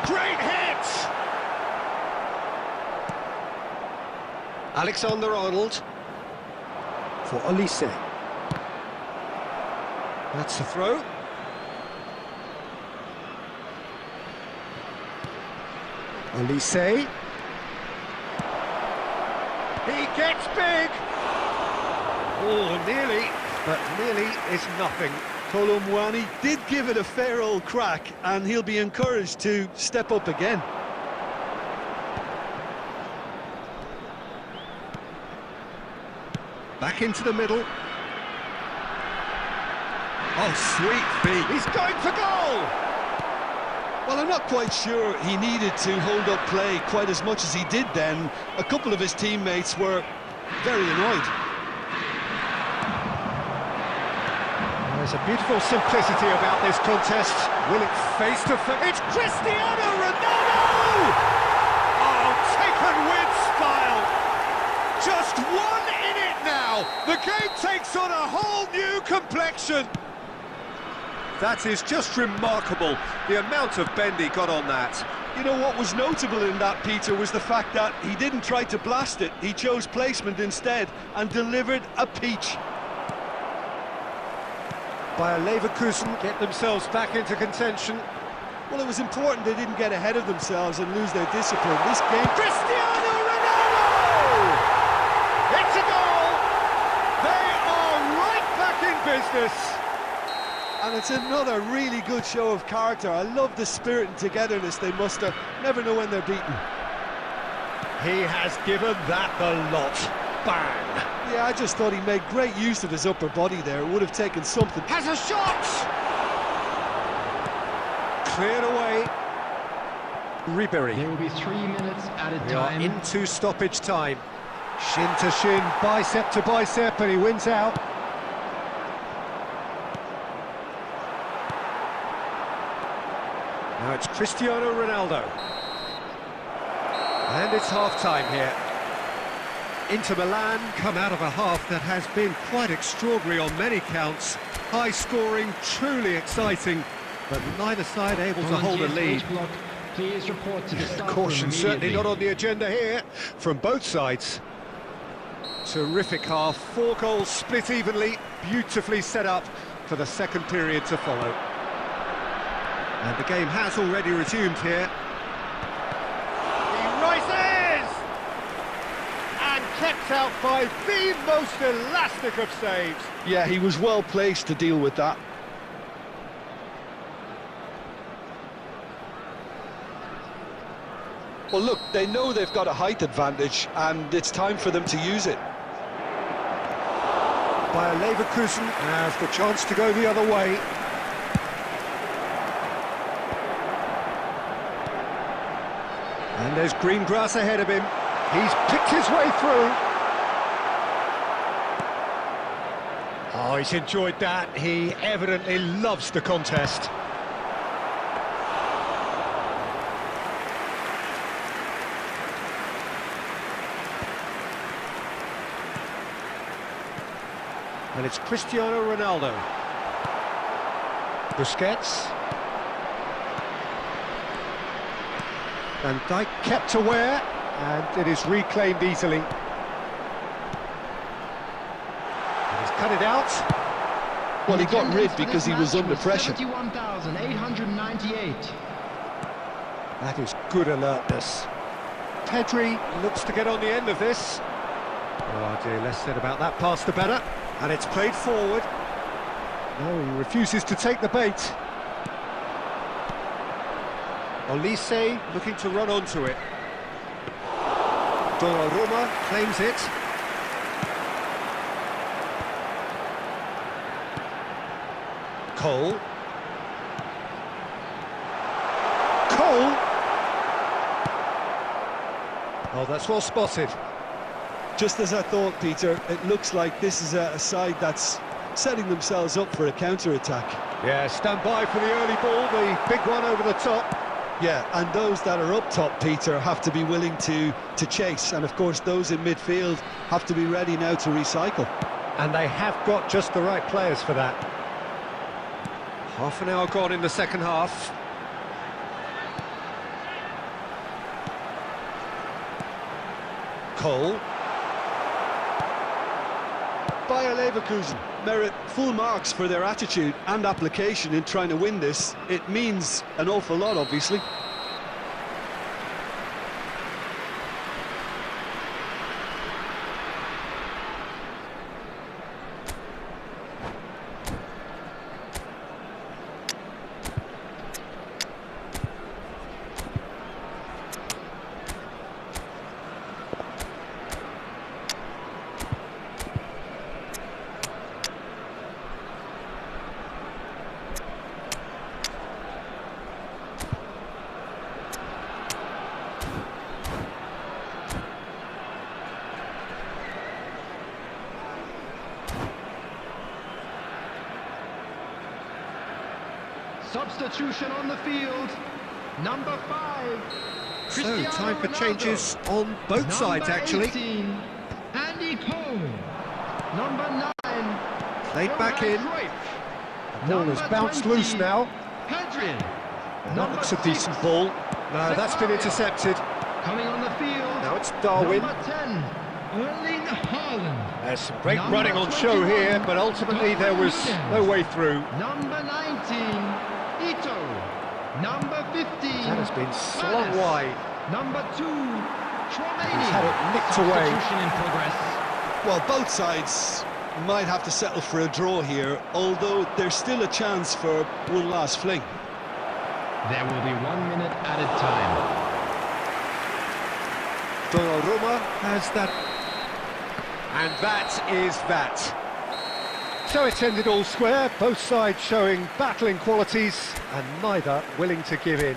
Great hit! Alexander-Arnold for Olise. That's the throw. Olise. He gets big! Oh, nearly, but nearly is nothing. Colomwani did give it a fair old crack, and he'll be encouraged to step up again. Back into the middle. Oh, sweet feet. He's going for goal! Well, I'm not quite sure he needed to hold up play quite as much as he did then. A couple of his teammates were very annoyed. There's a beautiful simplicity about this contest. Will it face to face? It's Cristiano Ronaldo! Oh, taken with style. Just one in it now. The game takes on a whole new complexion. That is just remarkable, the amount of bend he got on that. You know what was notable in that, Peter, was the fact that he didn't try to blast it. He chose placement instead and delivered a peach. Bayer Leverkusen get themselves back into contention. Well, it was important they didn't get ahead of themselves and lose their discipline. This game... Cristiano Ronaldo! It's a goal! They are right back in business. And it's another really good show of character. I love the spirit and togetherness they muster. Never know when they're beaten. He has given that the lot. Bang! Yeah, I just thought he made great use of his upper body there. It would have taken something. Has a shot! Cleared away. Ribéry. There will be 3 minutes added We are time. into stoppage time. Shin to shin, bicep to bicep, and he wins out. Now it's Cristiano Ronaldo. And it's half-time here. Inter Milan come out of a half that has been quite extraordinary on many counts. High-scoring, truly exciting, but neither side able to hold a lead. Please report to the staff room Caution certainly immediately. not on the agenda here from both sides. Terrific half, 4 goals split evenly, beautifully set up for the second period to follow. And the game has already resumed here. He rises! And kept out by the most elastic of saves. Yeah, he was well placed to deal with that. Well, look, they know they've got a height advantage, and it's time for them to use it. Bayer Leverkusen has the chance to go the other way. And there's green grass ahead of him. He's picked his way through. Oh, he's enjoyed that. He evidently loves the contest. And it's Cristiano Ronaldo. Busquets. Van Dijk kept aware, and it is reclaimed easily. He's cut it out. Well, he got rid because he was under pressure. 71,898. That is good alertness. Pedri looks to get on the end of this. Oh dear, less said about that pass the better. And it's played forward. No, he refuses to take the bait. Olise looking to run onto it. Donnarumma claims it. Cole. Cole! Oh, that's well spotted. Just as I thought, Peter, it looks like this is a side that's setting themselves up for a counter-attack. Yeah, stand by for the early ball, the big one over the top. Yeah, and those that are up top, Peter, have to be willing to chase. And, of course, those in midfield have to be ready now to recycle. And they have got just the right players for that. Half an hour gone in the second half. Cole. Bayer Leverkusen merit full marks for their attitude and application in trying to win this. It means an awful lot, obviously. Substitution on the field, number 5. So, time for changes on both sides, actually. 18, Andy Cole. Number 9. Played back in. The ball has bounced loose now. Hadrian. And that looks a decent ball. No, that's been intercepted. Coming on the field. Now it's Darwin. Number 10, Erling Haaland. There's some great running on show here, but ultimately there was no way through. Number 19, Ito. Number 15, That has been slung wide. Number 2, Chouameni. He's had it nicked away. Substitution in progress. Well, both sides might have to settle for a draw here, although there's still a chance for one last fling. There will be 1 minute added time. Donnarumma has that. And that is that. So it's ended all square, both sides showing battling qualities and neither willing to give in.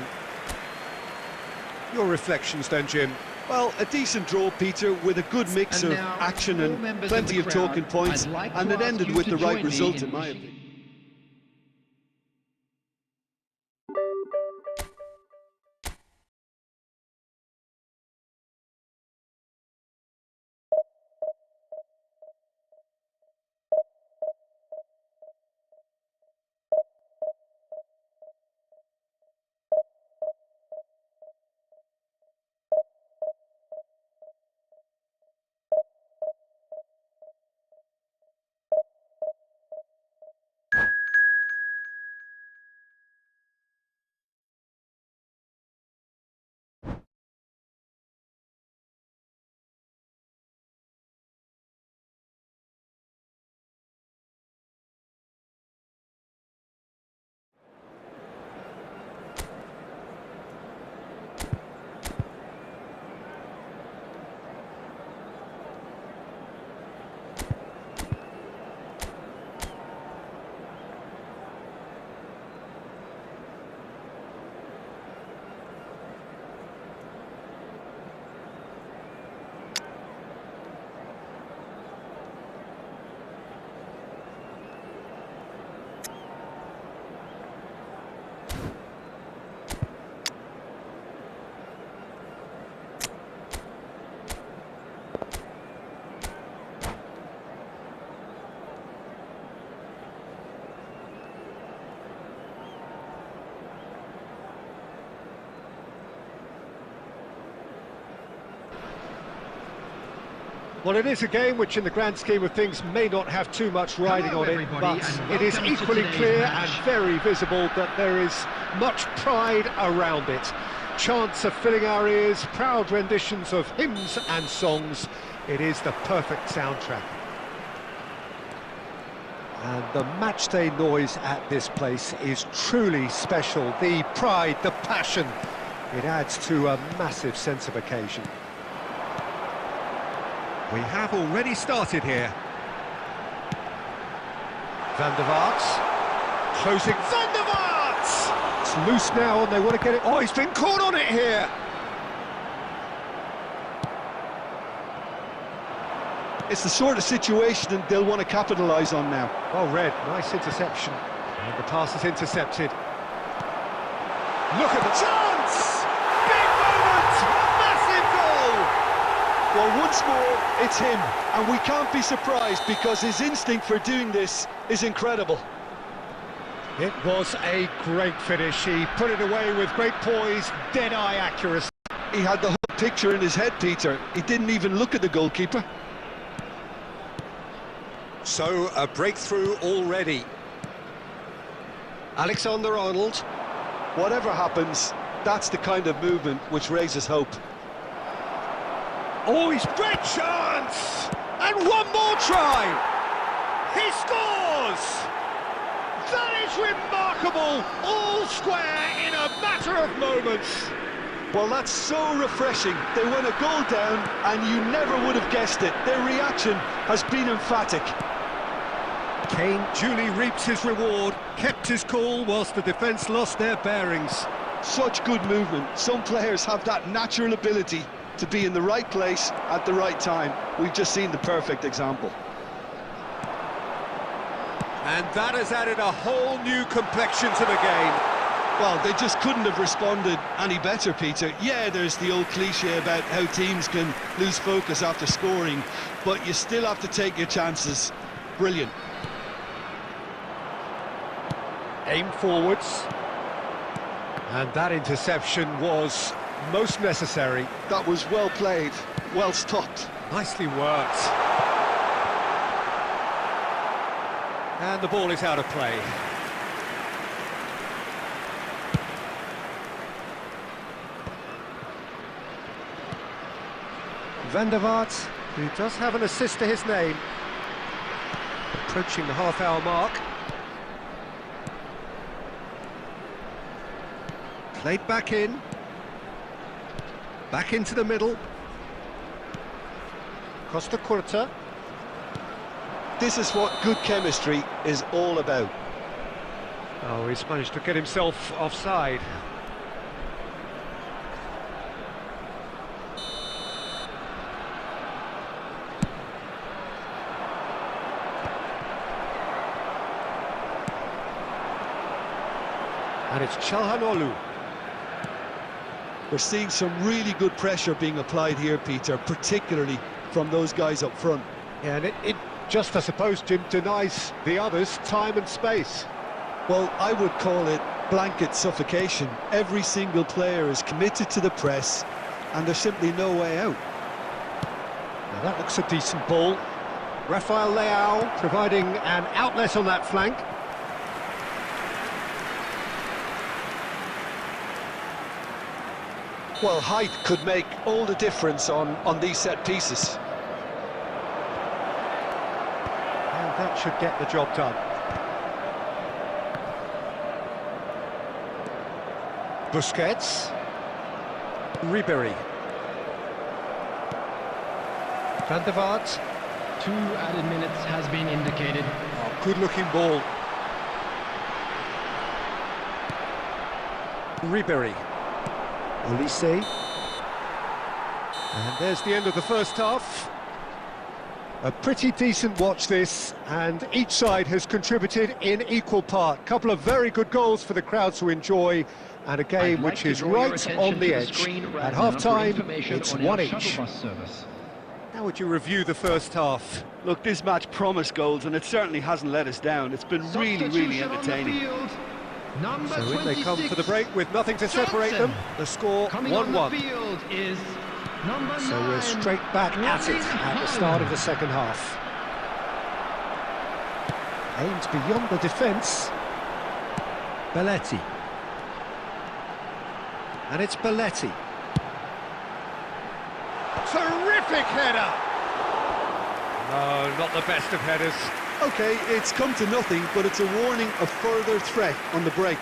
Your reflections then, Jim? Well, a decent draw, Peter, with a good mix of action and plenty of talking points, and it ended with the right result, in my opinion. Well, it is a game which, in the grand scheme of things, may not have too much riding on it, but it is equally clear and very visible that there is much pride around it. Chants are filling our ears, proud renditions of hymns and songs. It is the perfect soundtrack. And the matchday noise at this place is truly special. The pride, the passion, it adds to a massive sense of occasion. We have already started here. Van der Vaart. Closing. Van der Vaart! It's loose now and they want to get it. Oh, he's been caught on it here. It's the sort of situation they'll want to capitalise on now. Oh, Red, nice interception. And the pass is intercepted. Look at the chance! Big moment! Massive goal! Well, once more, it's him, and we can't be surprised because his instinct for doing this is incredible. It was a great finish. He put it away with great poise, dead-eye accuracy. He had the whole picture in his head, Peter. He didn't even look at the goalkeeper. So, a breakthrough already. Alexander-Arnold. Whatever happens, that's the kind of movement which raises hope. Oh, he's great chance! And one more try! He scores! That is remarkable! All square in a matter of moments. Well, that's so refreshing. They went a goal down, and you never would have guessed it. Their reaction has been emphatic. Kane duly reaps his reward, kept his cool whilst the defence lost their bearings. Such good movement. Some players have that natural ability to be in the right place at the right time. We've just seen the perfect example. And that has added a whole new complexion to the game. Well, they just couldn't have responded any better, Peter. Yeah, there's the old cliche about how teams can lose focus after scoring, but you still have to take your chances. Brilliant. Aim forwards. And that interception was most necessary. That was well played, well stopped. Nicely worked. And the ball is out of play. Van der Vaart, who does have an assist to his name. Approaching the half-hour mark. Played back in. Back into the middle. Costa Curta. This is what good chemistry is all about. Oh, he's managed to get himself offside. And it's Çalhanoğlu. We're seeing some really good pressure being applied here, Peter, particularly from those guys up front. Yeah, and it just, I suppose, Jim, denies the others time and space. Well, I would call it blanket suffocation. Every single player is committed to the press, and there's simply no way out. Now that looks a decent ball. Rafael Leao providing an outlet on that flank. Well, height could make all the difference on these set pieces. And that should get the job done. Busquets. Ribéry. Van der Vaart. 2 added minutes has been indicated. Oh, good-looking ball. Ribéry. Olise. And there's the end of the first half. A pretty decent watch this, and each side has contributed in equal part. Couple of very good goals for the crowd to enjoy, and a game which is right on the edge. At half-time, it's 1-each. How would you review the first half? Look, this match promised goals, and it certainly hasn't let us down. It's been really, really entertaining. So in they come for the break with nothing to separate them. The score 1-1. So we're straight back at it at the start of the second half. Aims beyond the defence. Belletti. And it's Belletti. Terrific header! No, not the best of headers. OK, it's come to nothing, but it's a warning of further threat on the break.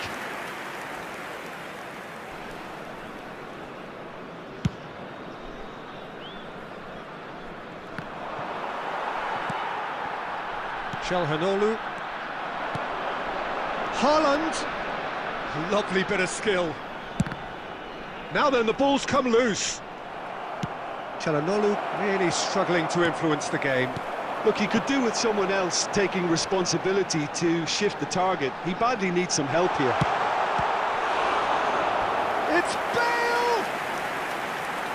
Çalhanoğlu. Haaland. Lovely bit of skill. Now then, the ball's come loose. Çalhanoğlu really struggling to influence the game. Look, he could do with someone else taking responsibility to shift the target. He badly needs some help here. It's Bale!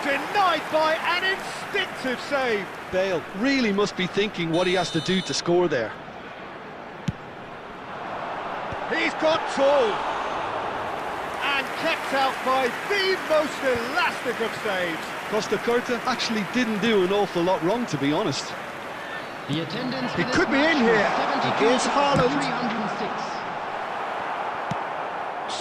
Denied! denied by an instinctive save. Bale really must be thinking what he has to do to score there. He's got tall and kept out by the most elastic of saves. Costa Curta actually didn't do an awful lot wrong, to be honest. The attendance He could be in here. Here's Haaland. 306.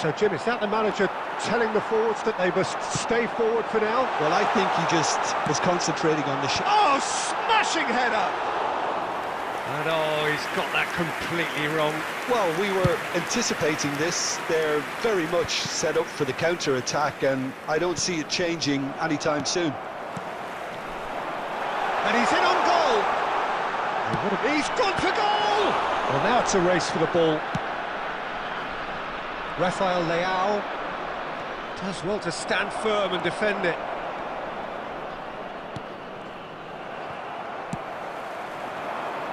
So, Jim, is that the manager telling the forwards that they must stay forward for now? Well, I think he just is concentrating on the shot. Oh, smashing header! And oh, he's got that completely wrong. Well, we were anticipating this. They're very much set up for the counter-attack, and I don't see it changing anytime soon. And he's in on goal! He's gone for goal! Well, now it's a race for the ball. Rafael Leao does well to stand firm and defend it.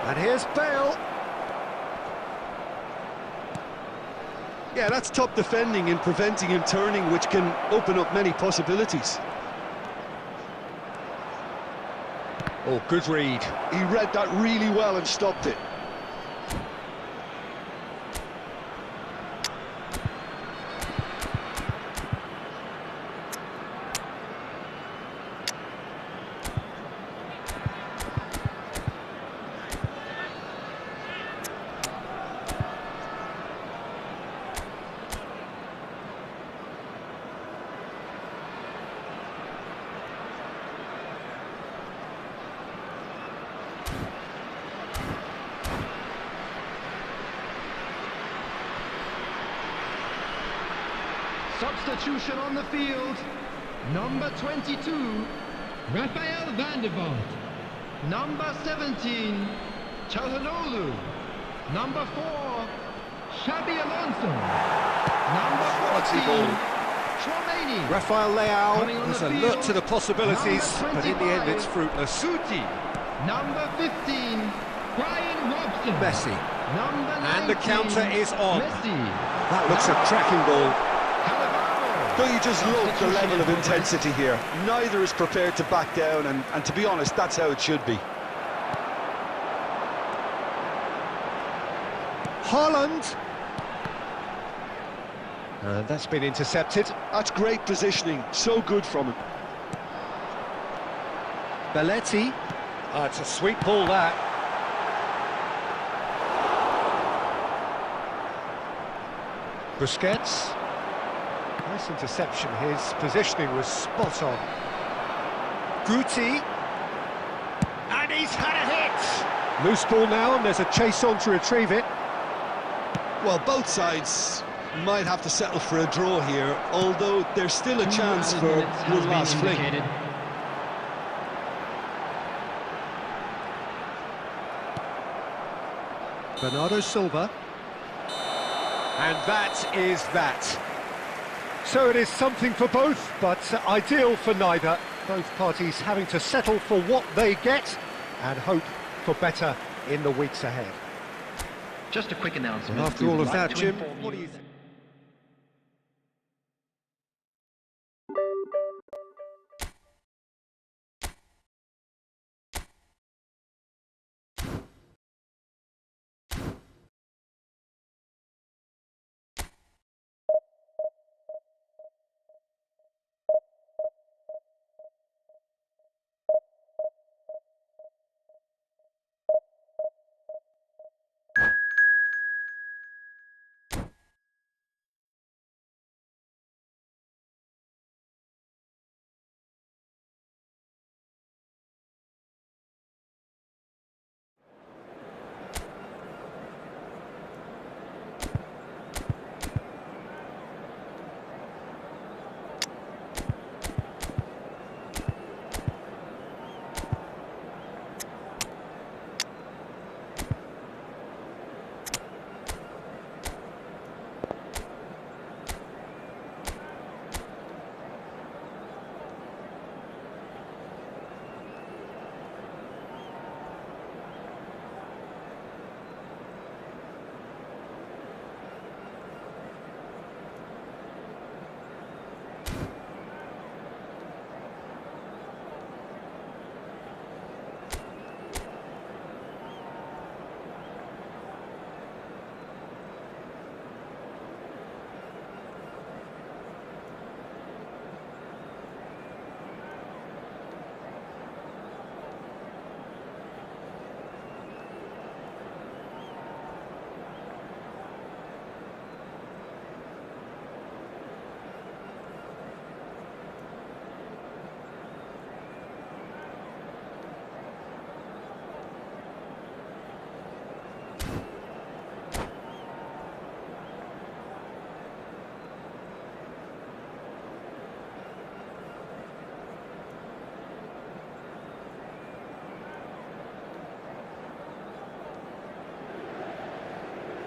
And here's Bale. Yeah, that's top defending and preventing him turning, which can open up many possibilities. Oh, good read. He read that really well and stopped it. Substitution on the field. Number 22, Rafael van der Vaart. Number 17, Çalhanoğlu. Number 4, Xabi Alonso. Number 14, Chouameni. Rafael Leao Coming on has the alert field, to the possibilities, number but in the end it's 25, fruitless. Suti. Number 15, Brian Robson. Messi. Number 19, And the counter is on. Messi. That looks a cracking ball. Don't you just love the level of intensity here? Neither is prepared to back down, and to be honest, that's how it should be. Haaland. That's been intercepted. That's great positioning, so good from him. Belletti. It's a sweet ball, that. Busquets. Nice interception. His positioning was spot on. Guti. And he's had a hit! Loose ball now, and there's a chase on to retrieve it. Well, both sides might have to settle for a draw here, although there's still a chance for one last fling. Bernardo Silva. And that is that. So it is something for both, but ideal for neither. Both parties having to settle for what they get and hope for better in the weeks ahead. Just a quick announcement. And after all of that, Jim, what do you think?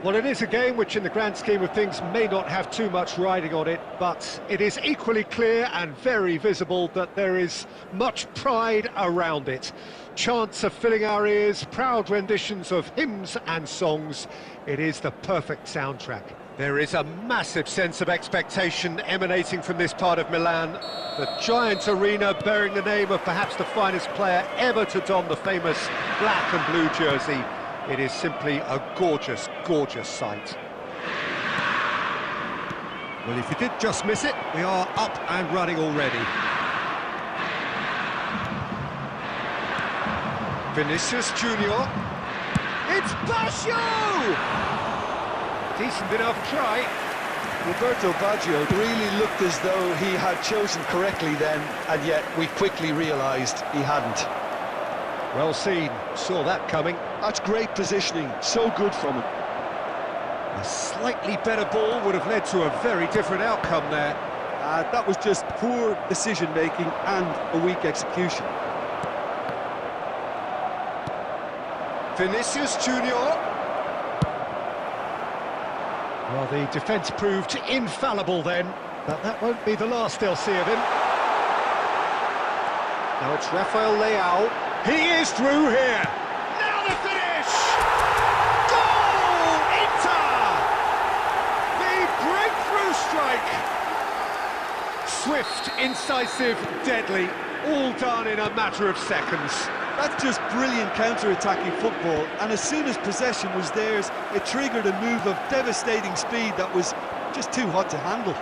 Well, it is a game which in the grand scheme of things may not have too much riding on it, but it is equally clear and very visible that there is much pride around it. Chants are filling our ears, proud renditions of hymns and songs. It is the perfect soundtrack. There is a massive sense of expectation emanating from this part of Milan. The giant arena bearing the name of perhaps the finest player ever to don the famous black and blue jersey. It is simply a gorgeous, gorgeous sight. Well, if you did just miss it, we are up and running already. Vinicius Junior. It's Baggio! Decent enough try. Roberto Baggio really looked as though he had chosen correctly then, and yet we quickly realised he hadn't. Well seen, saw that coming. That's great positioning, so good from him. A slightly better ball would have led to a very different outcome there. That was just poor decision-making and a weak execution. Vinicius Junior. Well, the defence proved infallible then, but that won't be the last they'll see of him. Now it's Rafael Leao. He is through here. Now the finish! Goal! Inter! The breakthrough strike. Swift, incisive, deadly, all done in a matter of seconds. That's just brilliant counter-attacking football, and as soon as possession was theirs, it triggered a move of devastating speed that was just too hot to handle.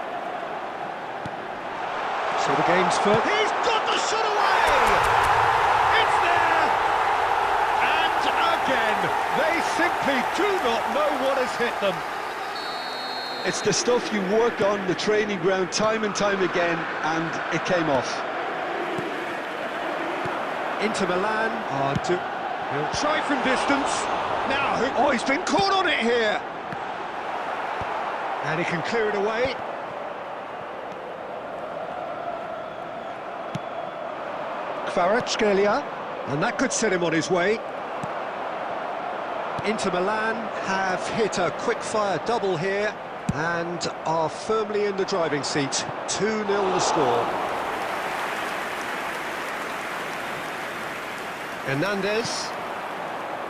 So the game's first. He's got the shot away! It's there! And again, they simply do not know what has hit them. It's the stuff you work on the training ground time and time again, and it came off. Inter Milan are to... He'll try from distance. Now, oh, he's been caught on it here. And he can clear it away. Kvaratskhelia, and that could set him on his way. Inter Milan have hit a quick-fire double here and are firmly in the driving seat. 2-0 the score. Hernandez,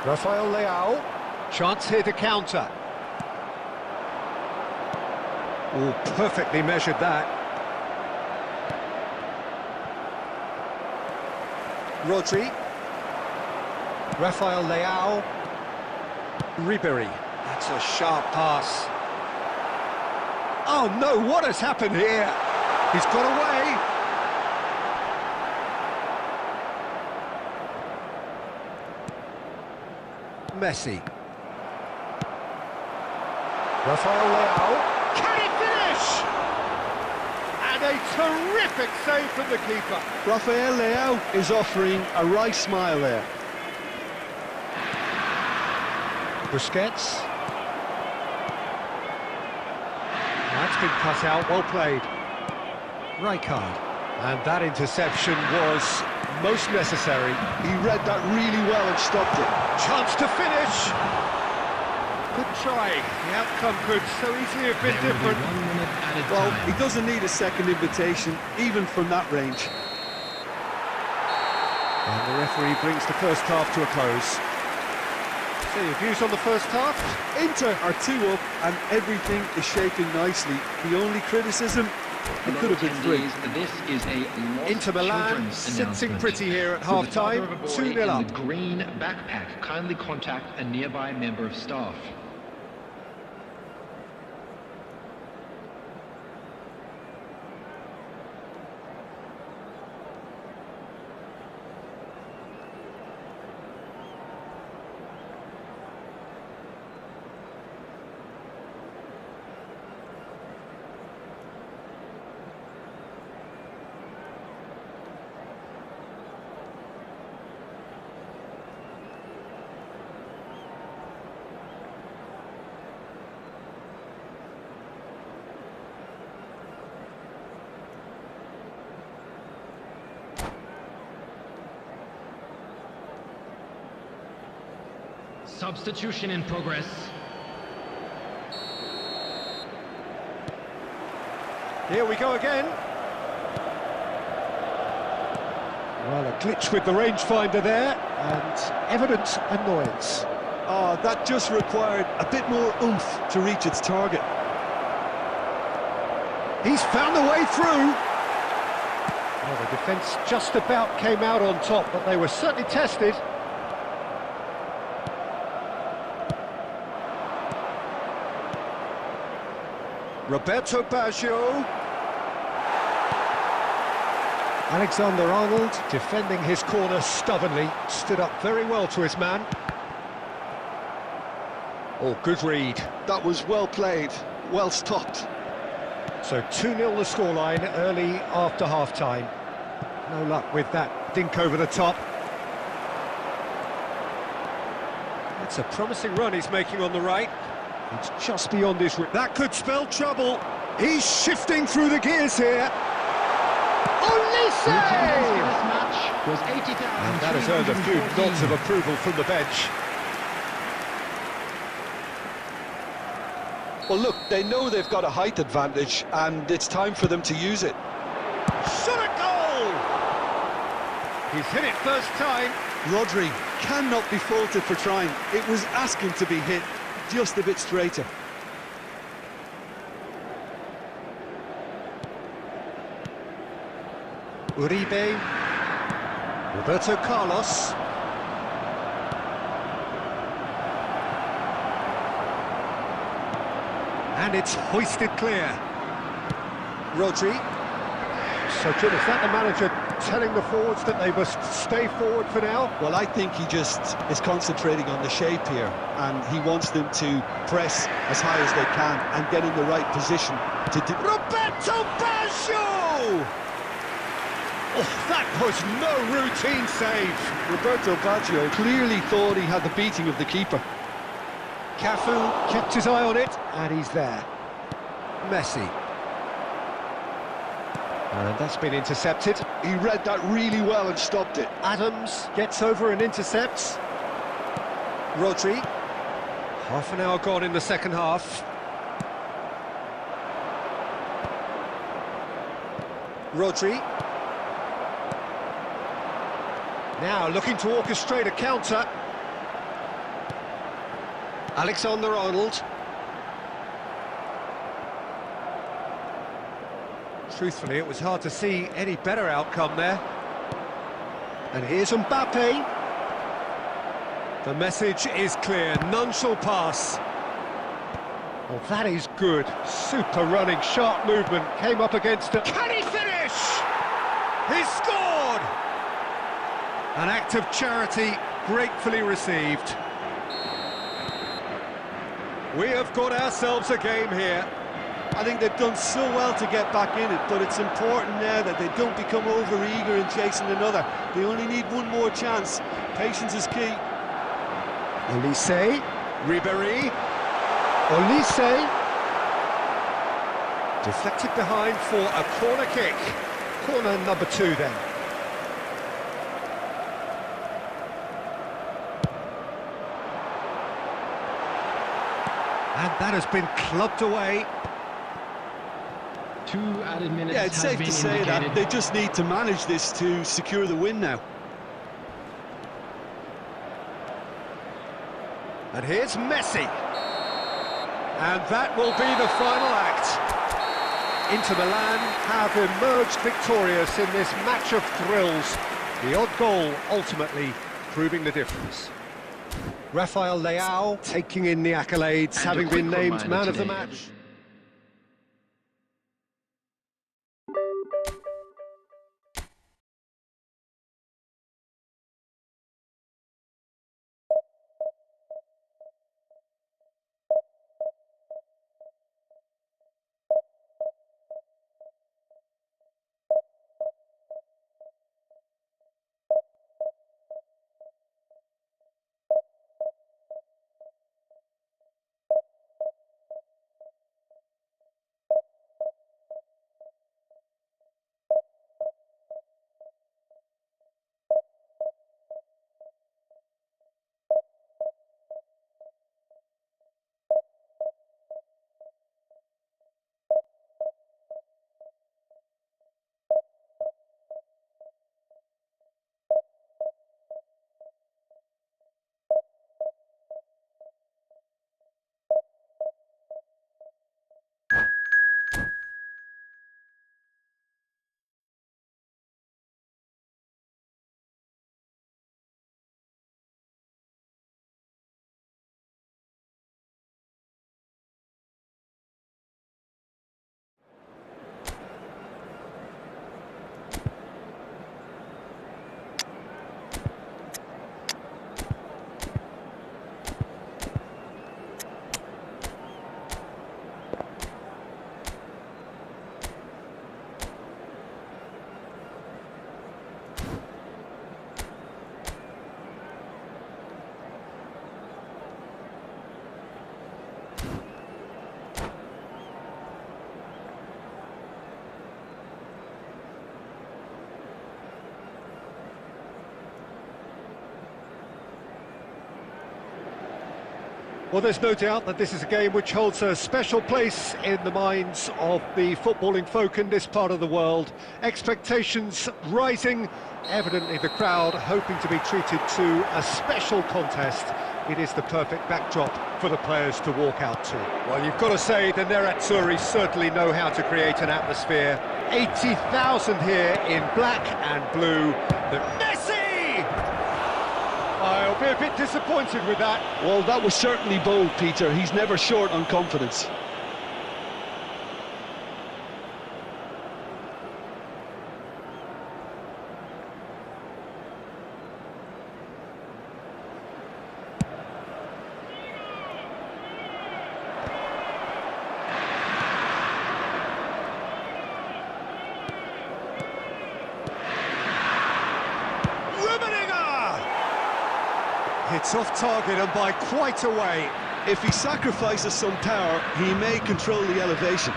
Rafael Leao, chance here to counter. Oh, perfectly measured that. Rodri, Rafael Leao, Ribery. That's a sharp pass. Oh no, what has happened here? He's got away. Messi. Rafael Leao. Can he finish? And a terrific save from the keeper. Rafael Leao is offering a right smile there. Busquets. That's been cut out, well played. Rijkaard. And that interception was most necessary. He read that really well and stopped it. Chance to finish. Good try. The outcome could so easily have been different. Well, he doesn't need a second invitation, even from that range. And the referee brings the first half to a close. So your views on the first half? Inter are 2 up and everything is shaping nicely. The only criticism, it could have been 3. This is a Inter Milan sitting pretty here at half-time, 2-0 up. The green backpack, kindly contact a nearby member of staff. Substitution in progress. Here we go again. Well, a glitch with the rangefinder there, and evident annoyance. Oh, that just required a bit more oomph to reach its target. He's found a way through. Well, the defence just about came out on top, but they were certainly tested. Roberto Baggio. Alexander-Arnold, defending his corner stubbornly, stood up very well to his man. Oh, good read. That was well played, well stopped. So 2-0 the scoreline early after half-time. No luck with that dink over the top. It's a promising run he's making on the right. It's just beyond his... That could spell trouble. He's shifting through the gears here. Olise! And that has earned a few nods of approval from the bench. Well, look, they know they've got a height advantage, and it's time for them to use it. Shot a goal! He's hit it first time. Rodri cannot be faulted for trying. It was asking to be hit just a bit straighter. Uribe. Roberto Carlos. And it's hoisted clear. Rodri. So, Jim, is that the manager telling the forwards that they must stay forward for now? Well, I think he just is concentrating on the shape here, and he wants them to press as high as they can and get in the right position to do... Roberto Baggio! Oh, that was no routine save. Roberto Baggio clearly thought he had the beating of the keeper. Cafu kept his eye on it, and he's there. Messi. And that's been intercepted. He read that really well and stopped it. Adams gets over and intercepts. Rodri. Half an hour gone in the second half. Rodri. Now looking to orchestrate a counter. Alexander-Arnold. Truthfully, it was hard to see any better outcome there. And here's Mbappe. The message is clear, none shall pass. Well, that is good. Super running, sharp movement, came up against it. Can he finish? He's scored! An act of charity, gratefully received. We have got ourselves a game here. I think they've done so well to get back in it, but it's important now that they don't become over-eager in chasing another. They only need one more chance. Patience is key. Olise, Ribéry, Olise. Deflected behind for a corner kick. Corner number 2 then. And that has been clubbed away. 2 added minutes. Yeah, it's safe to say that they just need to manage this to secure the win now. And here's Messi. And that will be the final act. Inter Milan have emerged victorious in this match of thrills. The odd goal ultimately proving the difference. Rafael Leao taking in the accolades, having been named man of the match. Well, there's no doubt that this is a game which holds a special place in the minds of the footballing folk in this part of the world. Expectations rising, evidently the crowd hoping to be treated to a special contest. It is the perfect backdrop for the players to walk out to. Well, you've got to say the Nerazzurri certainly know how to create an atmosphere. 80,000 here in black and blue. Messi! I'll be a bit disappointed with that. Well, that was certainly bold, Peter. He's never short on confidence. It's off target and by quite a way. If he sacrifices some power, he may control the elevation.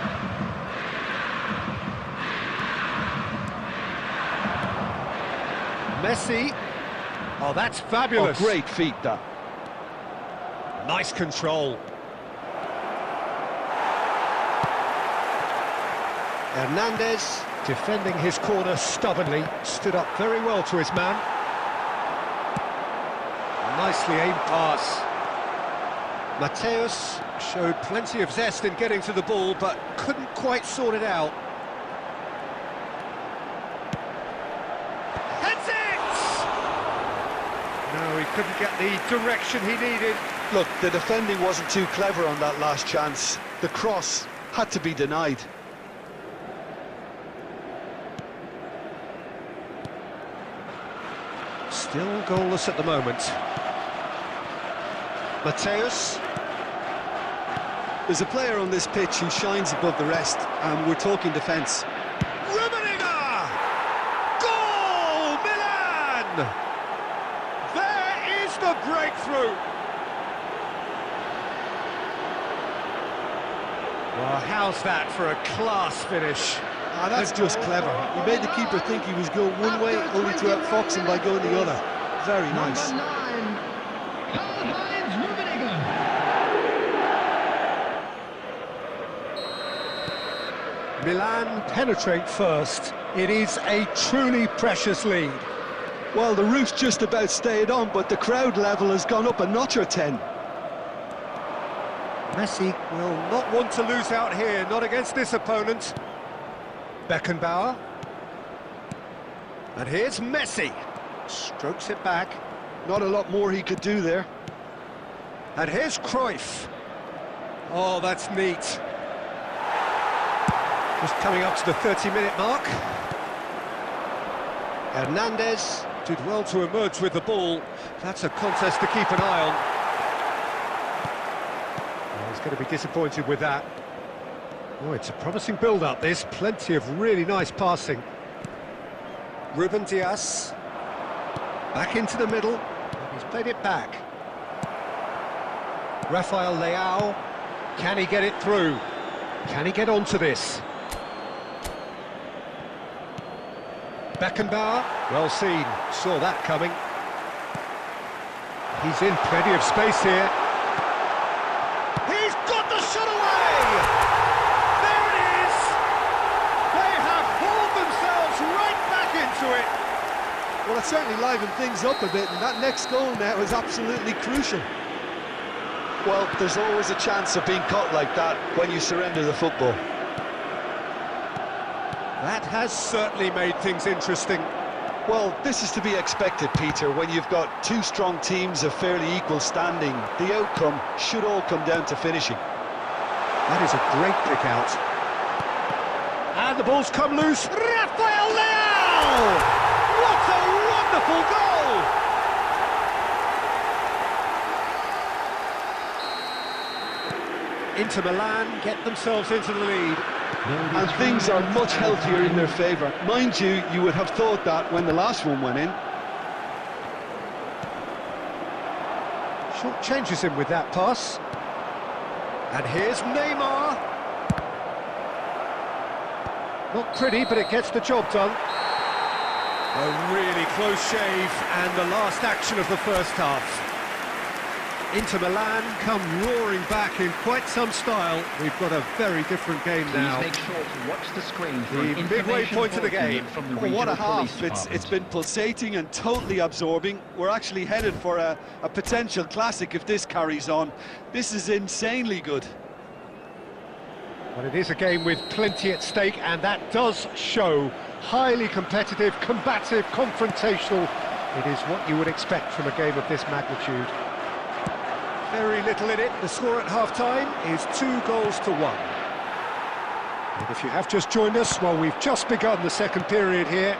Messi. Oh, that's fabulous. Oh, great feat, that. Nice control. Hernandez, defending his corner stubbornly, stood up very well to his man. Nicely aimed pass. Mateus showed plenty of zest in getting to the ball, but couldn't quite sort it out. Heads it! No, he couldn't get the direction he needed. Look, the defending wasn't too clever on that last chance. The cross had to be denied. Still goalless at the moment. Mateus. There's a player on this pitch who shines above the rest, and we're talking defence. Rummenigge! Goal! Milan! There is the breakthrough! Well, how's that for a class finish? Ah, that's just clever. He made the keeper think he was going one way, only to outfox him by going the other. Very nice. Milan penetrate first. It is a truly precious lead. Well, the roof's just about stayed on, but the crowd level has gone up a notch or 10. Messi will not want to lose out here, not against this opponent. Beckenbauer. And here's Messi. Strokes it back. Not a lot more he could do there. And here's Cruyff. Oh, that's neat. Just coming up to the 30-minute mark. Hernandez did well to emerge with the ball. That's a contest to keep an eye on. Oh, he's going to be disappointed with that. Oh, it's a promising build-up, this. Plenty of really nice passing. Ruben Dias. Back into the middle. He's played it back. Rafael Leao. Can he get it through? Can he get onto this? Beckenbauer. Well seen. Saw that coming. He's in plenty of space here. He's got the shot away! There it is! They have hauled themselves right back into it! Well, it certainly livened things up a bit, and that next goal now is absolutely crucial. Well, there's always a chance of being caught like that when you surrender the football. That has certainly made things interesting. Well, this is to be expected, Peter, when you've got two strong teams of fairly equal standing. The outcome should all come down to finishing. That is a great pick out. And the ball's come loose. Rafael Leao! What a wonderful goal! Inter Milan get themselves into the lead. And things are much healthier in their favour. Mind you, you would have thought that when the last one went in. Short changes him with that pass. And here's Neymar. Not pretty, but it gets the job done. A really close shave, and the last action of the first half. Inter Milan come roaring back in quite some style. We've got a very different game now. Please make sure to watch the screen for The an midway information point of the bulletin game. from the Oh, regional what a police half. department. It's been pulsating and totally absorbing. We're actually headed for a potential classic if this carries on. This is insanely good. But it is a game with plenty at stake, and that does show. Highly competitive, combative, confrontational. It is what you would expect from a game of this magnitude. Very little in it. The score at half-time is 2-1. And if you have just joined us, well, we've just begun the second period here.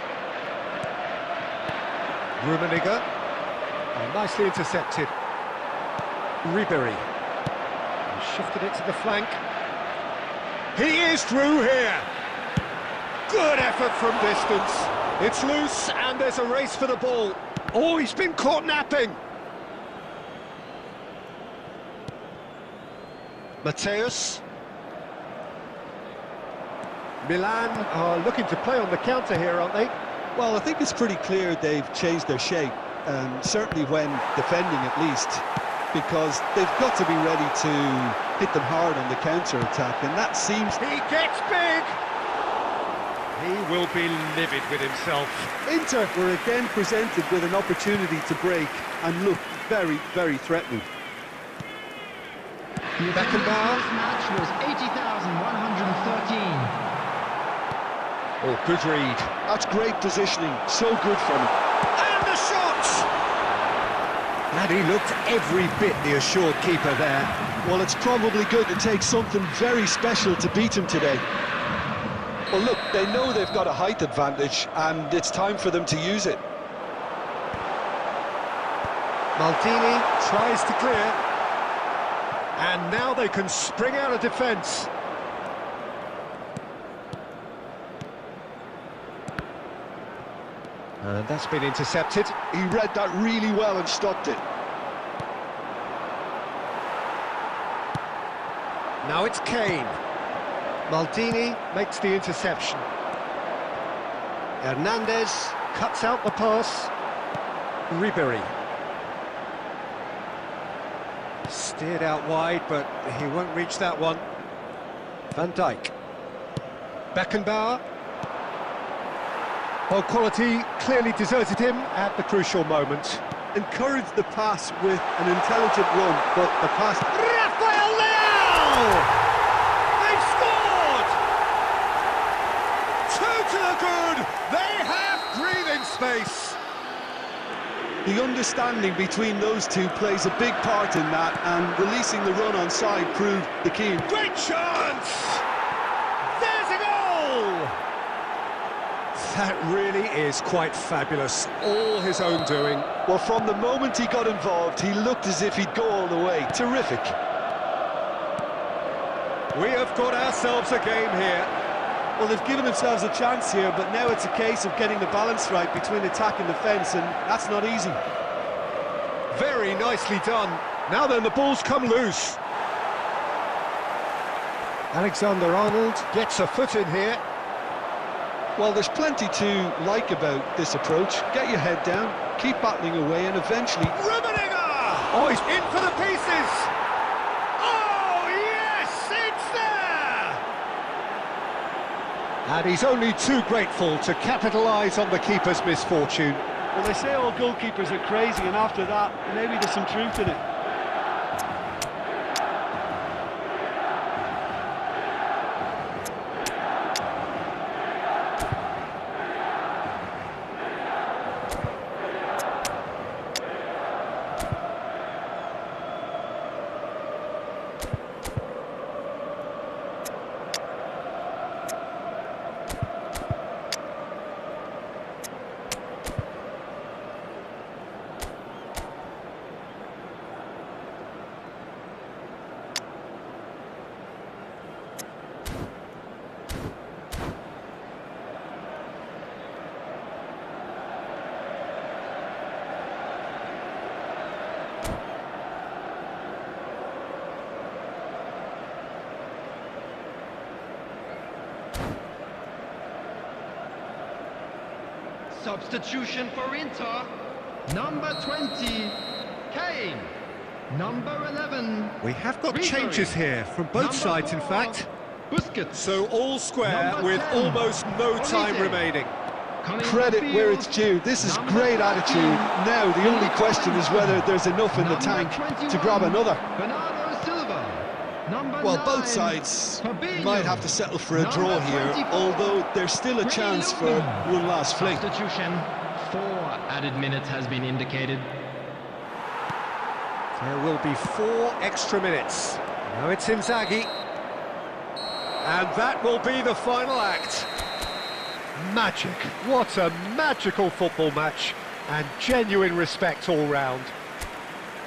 Rummenigge, nicely intercepted. Ribery, shifted it to the flank. He is through here. Good effort from distance. It's loose, and there's a race for the ball. Oh, he's been caught napping. Mateus. Milan are looking to play on the counter here, aren't they? Well, I think it's pretty clear they've changed their shape, certainly when defending at least, because they've got to be ready to hit them hard on the counter-attack, and that seems... He gets big! He will be livid with himself. Inter were again presented with an opportunity to break and look very, very threatening. The Beckenbauer. This match was 80,113. Oh, good read. That's great positioning, so good from him. And the shot! And he looked every bit the assured keeper there. Well, it's probably going to take something very special to beat him today. Well, look, they know they've got a height advantage, and it's time for them to use it. Maldini tries to clear. And now they can spring out of defence. And that's been intercepted. He read that really well and stopped it. Now it's Kane. Maldini makes the interception. Hernandez cuts out the pass. Ribery. Steered out wide, but he won't reach that one. Van Dijk. Beckenbauer. Well, quality clearly deserted him at the crucial moment. Encouraged the pass with an intelligent run, but the pass... Rafael Leao! They've scored! Two to the good! They have breathing space! The understanding between those two plays a big part in that, and releasing the run on side proved the key. Great chance! There's a goal! That really is quite fabulous. All his own doing. Well, from the moment he got involved, he looked as if he'd go all the way. Terrific. We have got ourselves a game here. Well, they've given themselves a chance here, but now it's a case of getting the balance right between attack and defence, and that's not easy. Very nicely done. Now then, the ball's come loose. Alexander-Arnold gets a foot in here. Well, there's plenty to like about this approach. Get your head down, keep battling away, and eventually... Rummenigge! Oh, he's in for the pieces! Oh, yes, it's there! And he's only too grateful to capitalise on the keeper's misfortune. Well, they say all goalkeepers are crazy, and after that, maybe there's some truth in it. Substitution for Inter, number 20, Kane. Number 11. We have got Ribery. changes here from both Number sides, in 4, fact. Busquets. So all square Number with 10, almost no time Olise. remaining. Coming Credit on the where field, it's due. This is number great 13, attitude. Now, the only question is whether there's enough in the number tank 21, to grab another. Bernardo Silva. Number Well, 9, both sides Fabinho. might have to settle for a Number draw here, 24, although there's still a chance for one last fling. Substitution. 4 added minutes has been indicated. There will be 4 extra minutes. Now it's Inzaghi. And that will be the final act. Magic. What a magical football match. And genuine respect all round.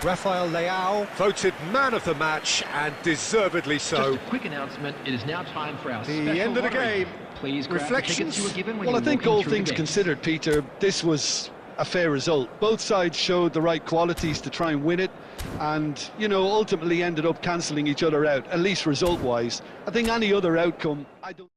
Rafael Leao voted man of the match, and deservedly so. Just a quick announcement, it is now time for our The special end of the lottery. game. Please grab the Reflections? tickets you were given when Well, I you think walked in all through the things gates. considered, Peter, this was a fair result. Both sides showed the right qualities to try and win it, and, you know, ultimately ended up cancelling each other out, at least result-wise. I think any other outcome, I don't...